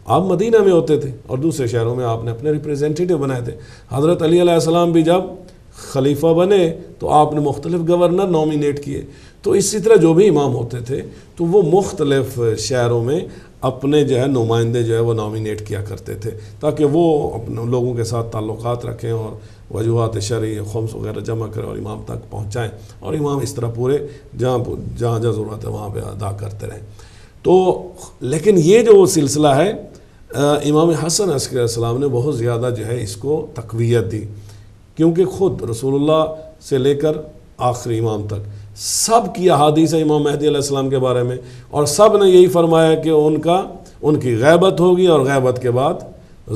آپ مدینہ میں ہوتے تھے، اور دوسرے شہروں میں آپ نے اپنے ریپریزنٹیٹیو بنائے تھے. حضرت علی علیہ السلام بھی جب خلیفہ بنے تو آپ نے مختلف گورنر نامینیٹ کیے. تو اسی طرح جو بھی امام ہوتے تھے تو وہ مختلف شہروں میں اپنے جو ہے نمائندے جو ہے وہ نامینیٹ کیا کرتے تھے، تاکہ وہ اپنے لوگوں کے ساتھ تعلقات رکھیں اور وجوہات شرعی، خمس وغیرہ جمع کریں اور امام تک پہنچائیں، اور امام اس طرح پورے جہاں ضرورت ہے وہاں پہ ادا کرتے رہیں. تو لیکن یہ جو سلسلہ ہے، امام حسن علیہ السلام نے بہت زیادہ جو ہے اس کو تقویت دی، کیونکہ خود رسول اللہ سے لے کر آخری امام تک سب کی احادیث ہے امام مہدی علیہ السلام کے بارے میں، اور سب نے یہی فرمایا کہ ان کی غیبت ہوگی اور غیبت کے بعد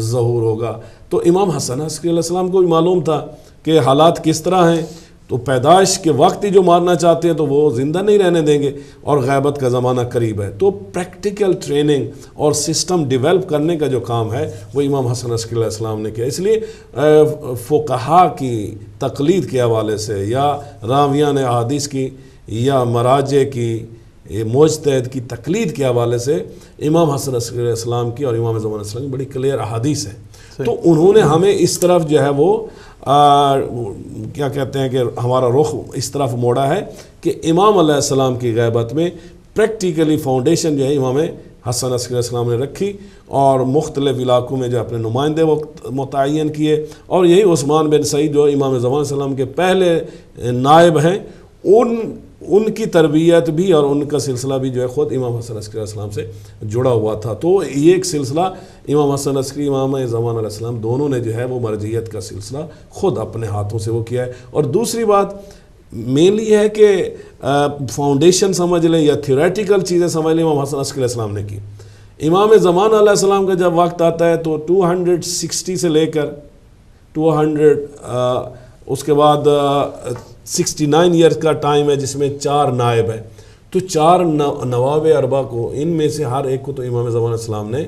ظہور ہوگا. تو امام حسن علیہ السلام کو بھی معلوم تھا کہ حالات کس طرح ہیں. تو پیدائش کے وقت ہی جو مارنا چاہتے ہیں تو وہ زندہ نہیں رہنے دیں گے، اور غیبت کا زمانہ قریب ہے۔ تو پریکٹیکل ٹریننگ اور سسٹم ڈیولپ کرنے کا جو کام ہے وہ امام حسن عسکری علیہ السلام نے کیا۔ اس لیے فقہا کی تقلید کے حوالے سے یا راویان احادیث کی یا مراجع کی مجتہد کی تقلید کے حوالے سے امام حسن عسکری علیہ السلام کی اور امام زمان علیہ السلام کی بڑی کلیئر احادیث ہے۔ تو انہوں نے ہمیں اس طرف جو ہے وہ کیا کہتے ہیں کہ ہمارا رخ اس طرف موڑا ہے کہ امام علیہ السلام کی غیبت میں پریکٹیکلی فاؤنڈیشن جو ہے امام حسن عسکری علیہ السلام نے رکھی، اور مختلف علاقوں میں جو اپنے نمائندے وہ متعین کیے، اور یہی عثمان بن سعید جو امام زمان علیہ السلام کے پہلے نائب ہیں، ان کی تربیت بھی اور ان کا سلسلہ بھی جو ہے خود امام حسن عسکری علیہ السلام سے جڑا ہوا تھا۔ تو یہ ایک سلسلہ امام حسن عسکری امام زمان علیہ السلام دونوں نے جو ہے وہ مرجعیت کا سلسلہ خود اپنے ہاتھوں سے وہ کیا ہے۔ اور دوسری بات مینلی ہے کہ فاؤنڈیشن سمجھ لیں یا تھیوریٹیکل چیزیں سمجھ لیں امام حسن عسکری علیہ السلام نے کی۔ امام زمان علیہ السلام کا جب وقت آتا ہے تو 260 سے لے کر 200 اس کے بعد 69 ایئرز کا ٹائم ہے جس میں 4 نائب ہیں، تو 4 نواب اربع کو ان میں سے ہر ایک کو تو امام زمان علیہ السلام نے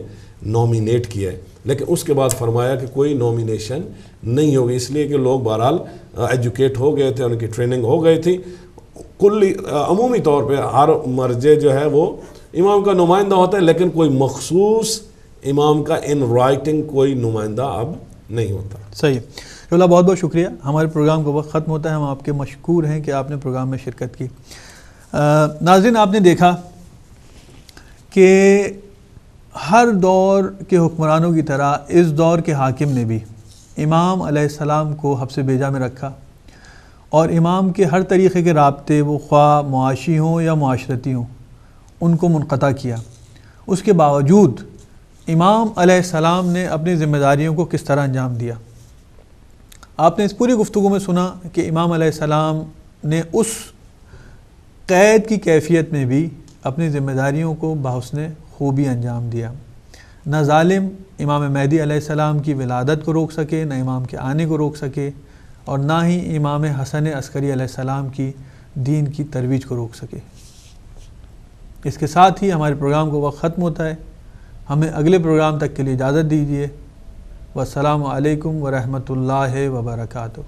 نومینیٹ کیا ہے، لیکن اس کے بعد فرمایا کہ کوئی نومینیشن نہیں ہوگی، اس لیے کہ لوگ بہرحال ایجوکیٹ ہو گئے تھے، ان کی ٹریننگ ہو گئی تھی۔ کلی عمومی طور پہ ہر مرجع جو ہے وہ امام کا نمائندہ ہوتا ہے، لیکن کوئی مخصوص امام کا ان رائٹنگ کوئی نمائندہ اب نہیں ہوتا۔ صحیح اللہ، بہت بہت شکریہ۔ ہمارے پروگرام کا وقت ختم ہوتا ہے، ہم آپ کے مشکور ہیں کہ آپ نے پروگرام میں شرکت کی۔ ناظرین، آپ نے دیکھا کہ ہر دور کے حکمرانوں کی طرح اس دور کے حاکم نے بھی امام علیہ السلام کو حبس بیجا میں رکھا، اور امام کے ہر طریقے کے رابطے وہ خواہ معاشی ہوں یا معاشرتی ہوں ان کو منقطع کیا۔ اس کے باوجود امام علیہ السلام نے اپنی ذمہ داریوں کو کس طرح انجام دیا۔ آپ نے اس پوری گفتگو میں سنا کہ امام علیہ السلام نے اس قید کی کیفیت میں بھی اپنی ذمہ داریوں کو بحسن خوبی انجام دیا۔ نہ ظالم امام مہدی علیہ السلام کی ولادت کو روک سکے، نہ امام کے آنے کو روک سکے، اور نہ ہی امام حسن عسکری علیہ السلام کی دین کی ترویج کو روک سکے۔ اس کے ساتھ ہی ہمارے پروگرام کا وقت ختم ہوتا ہے۔ ہمیں اگلے پروگرام تک کے لیے اجازت دیجیے۔ والسلام علیکم ورحمۃ اللہ وبرکاتہ۔